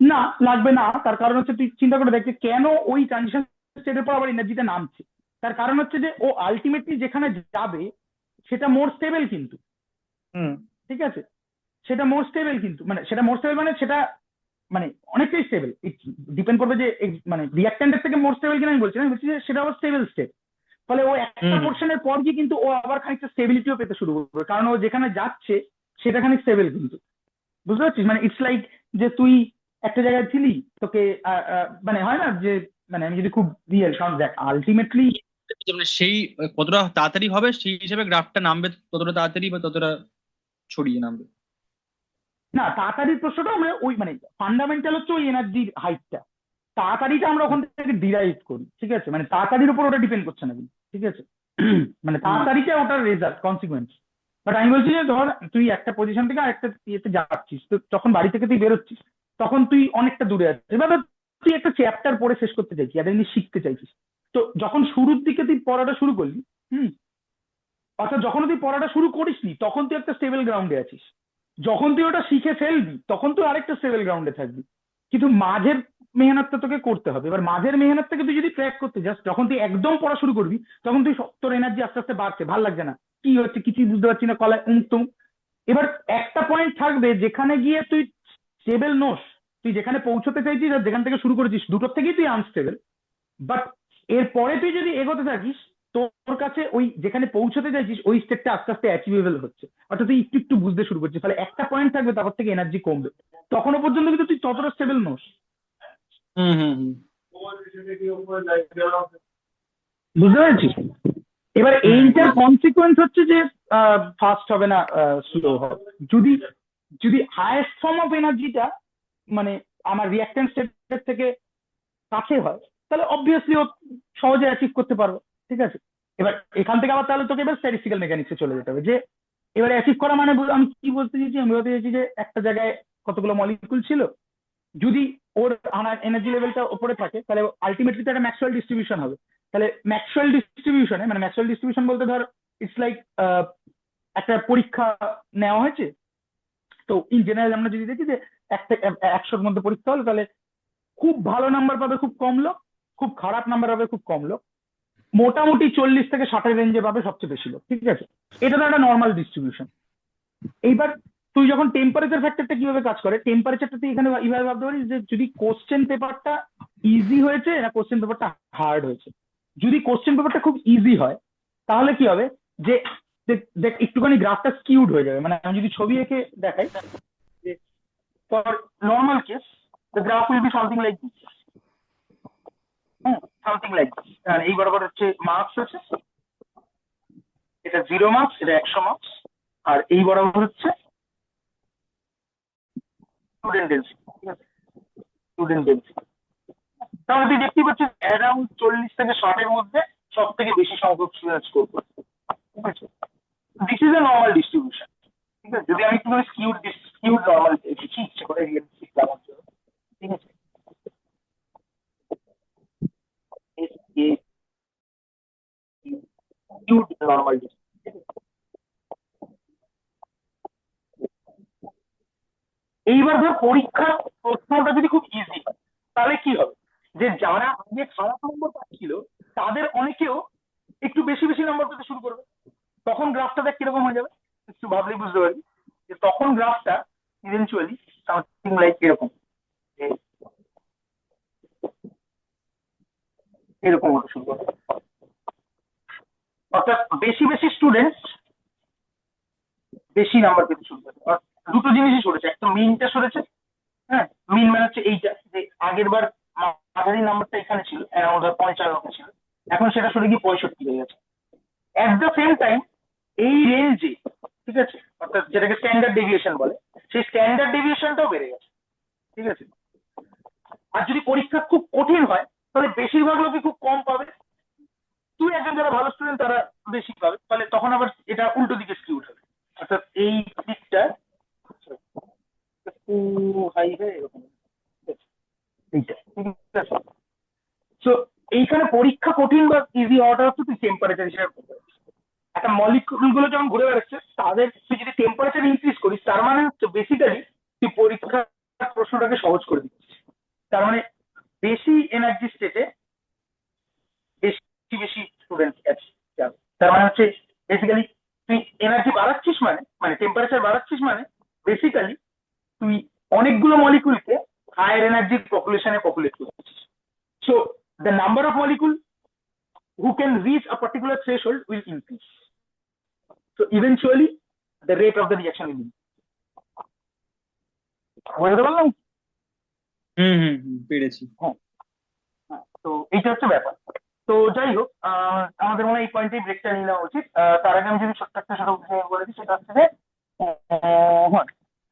না, লাগবে না। তার কারণ হচ্ছে তুই চিন্তা করে দেখ যে কেন ওই ট্রানজিশন স্টেটের পর আবার এনার্জিটা নামছে। তার কারণ হচ্ছে যে ও আলটিমেটলি যেখানে যাবে সেটা মোর স্টেবল কিন্তু। হুম ঠিক আছে? সেটা মোর স্টেবল কিন্তু, মানে সেটা মোর স্টেবল মানে সেটা মানে অনেকটাই স্টেবল। ডিপেন্ড করবে যে মানে রিয়াক্ট্যান্টের থেকে মোর স্টেবল কিনা আমি বলছি না, আমি বলছি যে সেটা আবার স্টেবল স্টেট। ফলে ও একটা হুম হুম। পোর্শনের পর গিয়ে কিন্তু ও আবার খানিকটা স্টেবিলিটিও পেতে শুরু করবে, কারণ ও যেখানে যাচ্ছে সেটা খানিক স্টেবল কিন্তু। বুঝতে পারছিস? মানে ইটস লাইক যে তুই একটা জায়গায় ছিলি, তোকে মানে হয় না যে, মানে আমি যদি খুব রিয়েল, কারণ দেখ আলটিমেটলি, মানে সেই কতটা তাড়াতাড়ি হবে সেই হিসাবে গ্রাফটা নামবে ততটা তাড়াতাড়ি বা ততটা ছড়িয়ে নামবে। না, তাড়াতাড়ির প্রশ্নটা আমরা ওই মানে ফান্ডামেন্টাল হচ্ছে ওই এনার্জির হাইটটা, তাড়াতাড়িটা আমরা ওখান থেকে ডিরাইভ করি। ঠিক আছে? মানে তাড়াতাড়ির উপর ওটা ডিপেন্ড করছে না কিন্তু। ঠিক আছে? মানে হুম তাড়াতাড়িটা ওটার রেজাল্ট, কনসিকুয়েন্স। বাট আমি বলছি যে ধর তুই একটা পজিশন থেকে আরেকটা ইয়েতে যাচ্ছিস, তো যখন বাড়ি থেকে তুই বেরোচ্ছিস তখন তুই অনেকটা দূরে আছিস। এবার ধর তুই একটা চ্যাপ্টার পড়ে শেষ করতে চাইছিস, একটা জিনিস শিখতে চাইছিস। তো যখন শুরুর দিকে তুই পড়াটা শুরু করলি, হুম, অর্থাৎ যখন তুই পড়াটা শুরু করিসনি তখন তুই একটা স্টেবল গ্রাউন্ডে আছিস। যখন তুই ওটা শিখে ফেলবি তখন তুই আরেকটা স্টেবল গ্রাউন্ডে থাকবি। কিন্তু মাঝের মেহনতটা তোকে করতে হবে। এবার মাঝের মেহনত থেকে তুই যদি ট্র্যাক করতে যাস, যখন তুই একদম পড়া শুরু করবি তখন তুই তোর এনার্জি আস্তে আস্তে বাড়ছে, ভাল লাগছে না, কি হচ্ছে কিছুই বুঝতে পারছি না, কলায় উমুক তুমুক। এবার একটা পয়েন্ট থাকবে যেখানে গিয়ে তুই স্টেবল নোস, তুই যেখানে পৌঁছতে চাইছিস আর যেখান থেকে শুরু করেছিস দুটোর থেকেই তুই আনস্টেবল। বাট এরপরে তুই যদি এগোতে থাকিস, তোর কাছে ওই যেখানে পৌঁছতে চাইছিস ওই স্টেপটা আস্তে আস্তে অ্যাচিভেবল হচ্ছে, অর্থাৎ তুই একটু একটু বুঝতে শুরু করছিস। ফলে একটা পয়েন্ট থাকবে, তারপর থেকে এনার্জি কমবে, তখনও পর্যন্ত কিন্তু তুই ততটা স্টেবল নোস। হুম হুম হুম বুঝতে পেরেছিস? এবার হুম এইটার বুঝেছি। কনসিকুয়েন্স হচ্ছে যে ফাস্ট হবে না, স্লো হবে। যদি যদি হায়েস্ট ফর্ম অফ এনার্জিটা মানে আমার রিয়াক্টেন্স স্টেটের থেকে কাছে হয়, তাহলে অবভিয়াসলি ও সহজে অ্যাচিভ করতে পারবে। ঠিক আছে? এবার এখান থেকে আবার তাহলে তোকে এবার স্ট্যাটিস্টিক্যাল মেকানিক্সে চলে যেতে হবে, যে এবারে অ্যাচিভ করা মানে আমি কি বলতে চাইছি, আমি বলতে চাইছি যে একটা জায়গায় কতগুলো মলিকুল ছিল, যদি ওর এনার্জি লেভেলটা উপরে থাকে তাহলে আলটিমেটলি তো একটা ম্যাক্সওয়েল ডিস্ট্রিবিউশন হবে। তাহলে ম্যাক্সওয়েল ডিস্ট্রিবিউশনে, মানে ম্যাক্সওয়েল ডিস্ট্রিবিউশন বলতে ধর ইটস লাইক একটা পরীক্ষা নেওয়া হয়েছে। তো ইন জেনারেল আমরা যদি দেখি যে একটা 100-র মধ্যে পরীক্ষা হলো, তাহলে খুব ভালো নাম্বার পাবে খুব কম লোক, খুব খারাপ নাম্বার পাবে খুব কম লোক, মোটামুটি 40 থেকে 60-এর রেঞ্জে পাবে সবচেয়ে বেশি লোক, ঠিক আছে? এটা তো একটা নর্মাল ডিস্ট্রিবিউশন। এইবার তুই যখন টেম্পারেচার ফ্যাক্টরটা কিভাবে কাজ করে, টেম্পারেচারটা তুই এখানে এইভাবে ভাবতে পারিস যে যদি কোশ্চেন পেপারটা ইজি হয়েছে না কোশ্চেন পেপারটা হার্ড হয়েছে। যদি কোশ্চেন পেপারটা খুব ইজি হয় তাহলে কি হবে, যে দেখ দেখ একটুখানি গ্রাফটা স্কিউড হয়ে যাবে। মানে আমি যদি ছবি এঁকে দেখাই, যে for normal case the graph will be something like this, হ্যাঁ, সামথিং লাইক দিস। আর এই বরাবর হচ্ছে মার্কস আছে, এটা 0 মার্কস, এটা 100 মার্কস, আর এই বরাবর হচ্ছে স্টুডেন্ট ডেন্সিটি, ঠিক আছে, স্টুডেন্ট ডেন্সিটি। তাহলে তুই দেখতে পাচ্ছিস অ্যারাউন্ড 40 থেকে 60-এর মধ্যে সব থেকে বেশি সংখ্যক স্টুডেন্ট স্কোর করছে, ঠিক আছে। This is a normal distribution, ঠিক আছে। যদি আমি একটু স্কিউড স্কিউড নর্মাল লিখি ইচ্ছে করে রিয়েলিস্টিক লাগার জন্য, ঠিক আছে, স্কিউড নর্মাল। এইবার ধর পরীক্ষার প্রশ্নটা যদি খুব ইজি হয় তাহলে কি হবে, যে যারা আগে খারাপ নম্বর পাচ্ছিল তাদের অনেকেও একটু বেশি বেশি নম্বর পেতে শুরু করবে। তখন গ্রাফটা দেখ কিরকম হয়ে যাবে, একটু ভাবলেই বুঝতে পারবি যে তখন গ্রাফটা ইভেনচুয়ালি সামথিং লাইক এরকম, যে এরকম হতে শুরু করবে। অর্থাৎ বেশি বেশি স্টুডেন্ট বেশি নাম্বার পেতে শুরু করবে। দুটো জিনিসই সরেছে, একটা মিনটা সরেছে, হ্যাঁ, মিন মানে হচ্ছে এইটা, যে আগের বার মাঝারি নাম্বারটা এখানে ছিল অ্যারাউন্ড 55 ছিল, এখন সেটা সরে গিয়ে 65 হয়ে গেছে। অ্যাট দ্য সেম টাইম এই রেঞ্জে, ঠিক আছে, অর্থাৎ যেটাকে স্ট্যান্ডার্ড ডেভিয়েশন বলে, সেই স্ট্যান্ডার্ড ডেভিয়েশনটাও বেড়ে গেছে, ঠিক আছে। আর যদি পরীক্ষা খুব কঠিন হয় তাহলে বেশিরভাগ লোকই খুব কম পাবে, তুই একজন যারা ভালো স্টুডেন্ট তারা বেশি পাবে, তাহলে তখন আবার এটা উল্টো দিকে স্কিউড হবে, অর্থাৎ এই দিকটা একটু হাই হয়ে এরকম এইটা, ঠিক আছে। তো এইখানে পরীক্ষা কঠিন বা ইজি হওয়াটা হচ্ছে তুই টেম্পারেচার হিসেবে বলতে পারিস। একটা মলিকুল গুলো যখন ঘুরে বেড়াচ্ছে তাদের তুই যদি টেম্পারেচার ইনক্রিজ করিস তার মানে হচ্ছে বেসিক্যালি তুই পরীক্ষার প্রশ্নটাকে সহজ করে দিচ্ছিস। তার মানে বেশি এনার্জি স্টেটে বেশি বেশি স্টুডেন্ট যাবে। তার মানে হচ্ছে বেসিক্যালি তুই এনার্জি বাড়াচ্ছিস, মানে মানে টেম্পারেচার বাড়াচ্ছিস, মানে বেসিক্যালি তুই অনেকগুলো মলিকুলকে হায়ার এনার্জির পপুলেশনে পপুলেট করছিস। So the number of molecule who can reach a particular threshold will increase. So eventually the rate of the reaction will increase. বুঝতে পারলাম? হুম হুম হুম, পেরেছি। হ্যাঁ, হ্যাঁ, তো এইটা হচ্ছে ব্যাপার। তো যাই হোক, আমাদের মনে হয় এই পয়েন্টেই ব্রেকটা নিয়ে নেওয়া উচিত। তার আগে আমি যদি ছোট্ট একটা সেটা বলে দিই, সেটা হচ্ছে যে হ্যাঁ,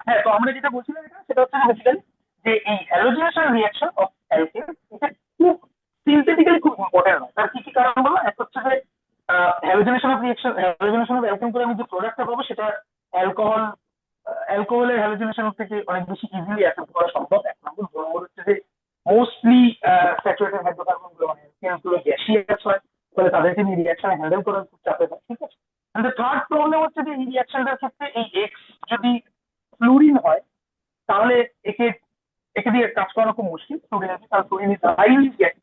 হ্যাঁ, তো আমরা যেটা বলছিলাম এখানে সেটা হচ্ছে বেসিক্যালি যে এই হ্যালোজেনেশন রিয়াকশন অফ অ্যালকেন, এটা খুব সিনথেটিক্যালি খুব ইম্পর্টেন্ট হয়। তার কি কি কারণ বলো? এক হচ্ছে যে halogenation of reaction, halogenation of alkane করে আমি যে প্রোডাক্টটা পাবো সেটা অ্যালকোহল, অ্যালকোহলের হ্যালোজেনেশন থেকে অনেক বেশি ইজিলি অ্যাকসেপ্ট করা সম্ভব, এক নম্বর। দু নম্বর হচ্ছে যে মোস্টলি স্যাচুরেটেড হাইড্রোকার্বন গুলো মানে গুলো গ্যাসিয়াস হয়, ফলে তাদেরকে নিয়ে রিয়াকশনে হ্যান্ডেল করার খুব চাপে হয়, ঠিক আছে। এন্ড দ্য থার্ড প্রবলেম হচ্ছে যে এই রিয়াকশনটার ক্ষেত্রে এই এক্স যদি ফ্লুরিন হয় তাহলে একে একে দিয়ে কাজ করানো খুব মুশকিল। ফ্লুরিন আছে, কারণ fluorine is highly gas.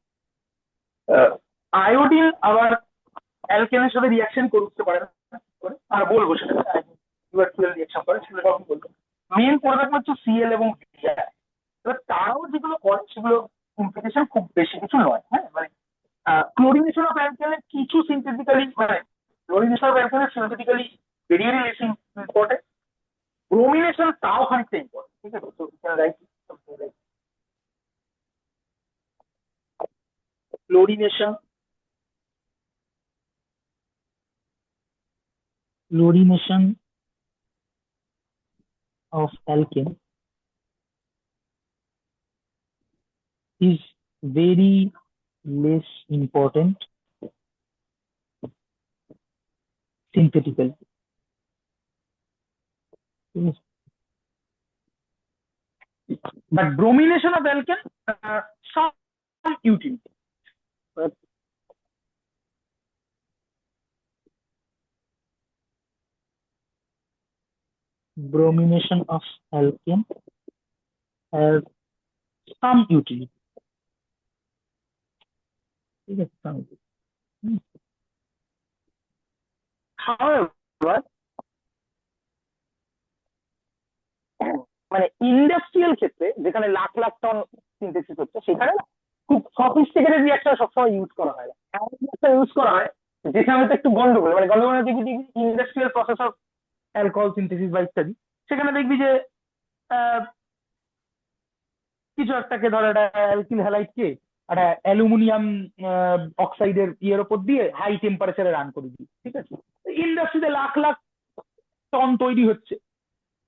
Iodine আবার অ্যালকেনের সাথে রিয়াকশন করতে পারে না, আর বলবো সেটা রিয়াকশন করে সেগুলো সব বলবো। মেন প্রোডাক্ট হচ্ছে সিএল এবং বিআর। এবার তারাও যেগুলো করে সেগুলো ইমপ্লিকেশন খুব বেশি কিছু নয়, হ্যাঁ, মানে ক্লোরিনেশন অফ অ্যালকেনের কিছু সিনথেটিক্যালি, মানে ক্লোরিনেশন অফ অ্যালকেনের synthetically very very less important, bromination তাও খানিকটা ইম্পর্টেন্ট, ঠিক আছে। তো right chlorination, chlorination of alkane is very less important synthetically. But bromination of alkane, some utility. But bromination of alkane has some utility. ঠিক আছে, some utility. However, মানে ইন্ডাস্ট্রিয়াল ক্ষেত্রে যেখানে লাখ লাখ টন সিনথেসিস হচ্ছে সেখানে না খুব সফিস্টিকেটেড রিঅ্যাকশন সবসময় ইউজ করা হয় না, এমন একটা ইউজ করা হয় যেখানে তো একটু গন্ডগোল, মানে গন্ডগোল দেখবি industrial process of alcohol synthesis বা ইত্যাদি, সেখানে দেখবি যে আহ, কিছু একটাকে ধর একটা অ্যালকিল হ্যালাইডকে একটা অ্যালুমিনিয়াম অক্সাইডের ইয়ের ওপর দিয়ে হাই টেম্পারেচারে রান করে দিই, ঠিক আছে। ইন্ডাস্ট্রিতে লাখ লাখ টন তৈরি হচ্ছে,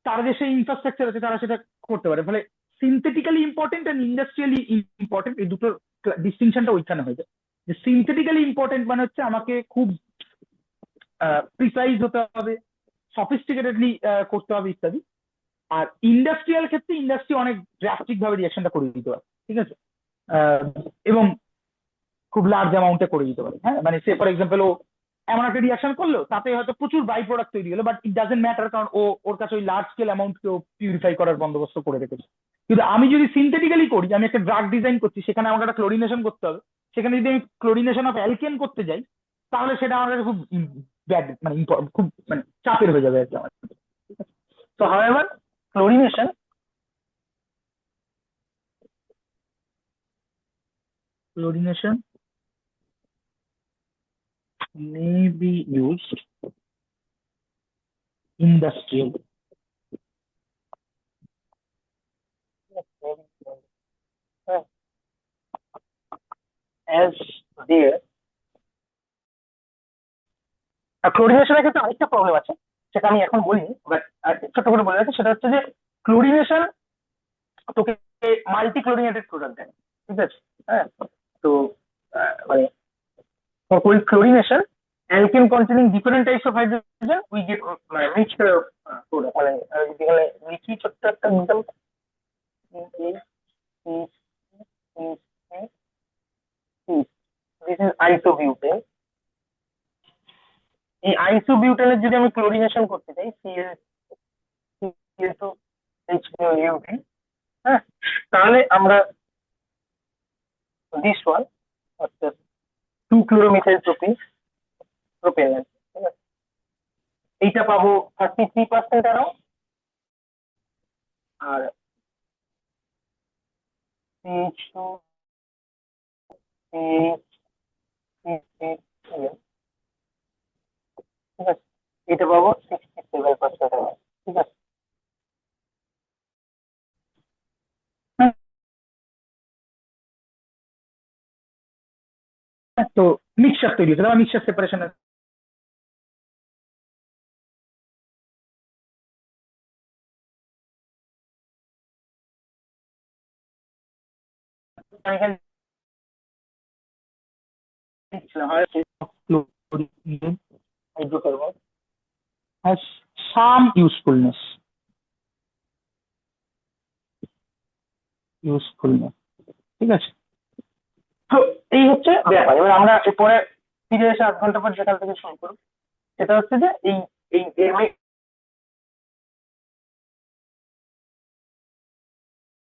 তার যে সেই ইনফ্রাস্ট্রাকচার আছে তারা সেটা করতে পারে, ফলে synthetically important and industrially important এই দুটোর ডিস্টিংশনটা ওইখানে হয়ে যায়। যে সিনথেটিক্যালি ইম্পর্টেন্ট মানে হচ্ছে আমাকে খুব প্রিসাইজ হতে হবে, সফিস্টিকেটেডলি করতে হবে ইত্যাদি। আর ইন্ডাস্ট্রিয়াল ক্ষেত্রে ইন্ডাস্ট্রি অনেক ড্রাস্টিক ভাবে রিয়াকশনটা করে দিতে পারে, ঠিক আছে। এবং খুব লার্জ অ্যামাউন্টে করে দিতে পারে, হ্যাঁ, মানে সে ফর এক্সাম্পল ও এমন একটা রিয়াকশন করলো তাতে হয়তো প্রচুর বাই প্রোডাক্ট তৈরি হলো, বাট ইট ডাজেন্ট ম্যাটার, কারণ ওর কাছে ওই লার্জ স্কেল অ্যামাউন্টকেও পিউরিফাই করার বন্দোবস্ত করে রেখেছে। কিন্তু আমি যদি সিনথেটিক্যালি করি, আমি একটা ড্রাগ ডিজাইন করছি, সেখানে আমাকে একটা ক্লোরিনেশন করতে হবে, সেখানে যদি আমি ক্লোরিনেশন অফ অ্যালকেন করতে যাই তাহলে সেটা আমার কাছে খুব ব্যাড, মানে খুব মানে চাপের হয়ে যাবে আর কি আমার। তো however chlorination may be used industrial as there ক্লোরিনেশনের ক্ষেত্রে আরেকটা প্রবলেম আছে, সেটা আমি এখন বলিনি, বাট ছোট করে বলে রাখি, সেটা হচ্ছে যে ক্লোরিনেশন তোকে মাল্টি ক্লোরিনেটেড প্রোডাক্ট দেয়, ঠিক আছে। হ্যাঁ, তো মানে for chlorination alkane containing different types of hydrogen we get mixed product, মানে যেখানে লিখি ছোট্ট একটা এক্সাম্পল, this is isobutane, এই আইসোবিউটেনের যদি আমি ক্লোরিনেশন করতে চাই Cl2H2O, হ্যাঁ, তাহলে আমরা দিস ওয়ান অর্থাৎ 2-chloromethyl propane, ঠিক আছে, এইটা পাবো 33% অ্যারাউন্ড, আর CH2 ঠিক আছে, এটা পাবো 67% অ্যারাউন্ড, ঠিক আছে। তো মিক্সচার তৈরি হচ্ছে, mixture separation hydrocarbon has some usefulness, ঠিক আছে। তো এই হচ্ছে ব্যাপার। এবার আমরা এরপরে ফিরে এসে 8 ঘন্টা পর যেখান থেকে শুরু করবো, সেটা হচ্ছে যে এই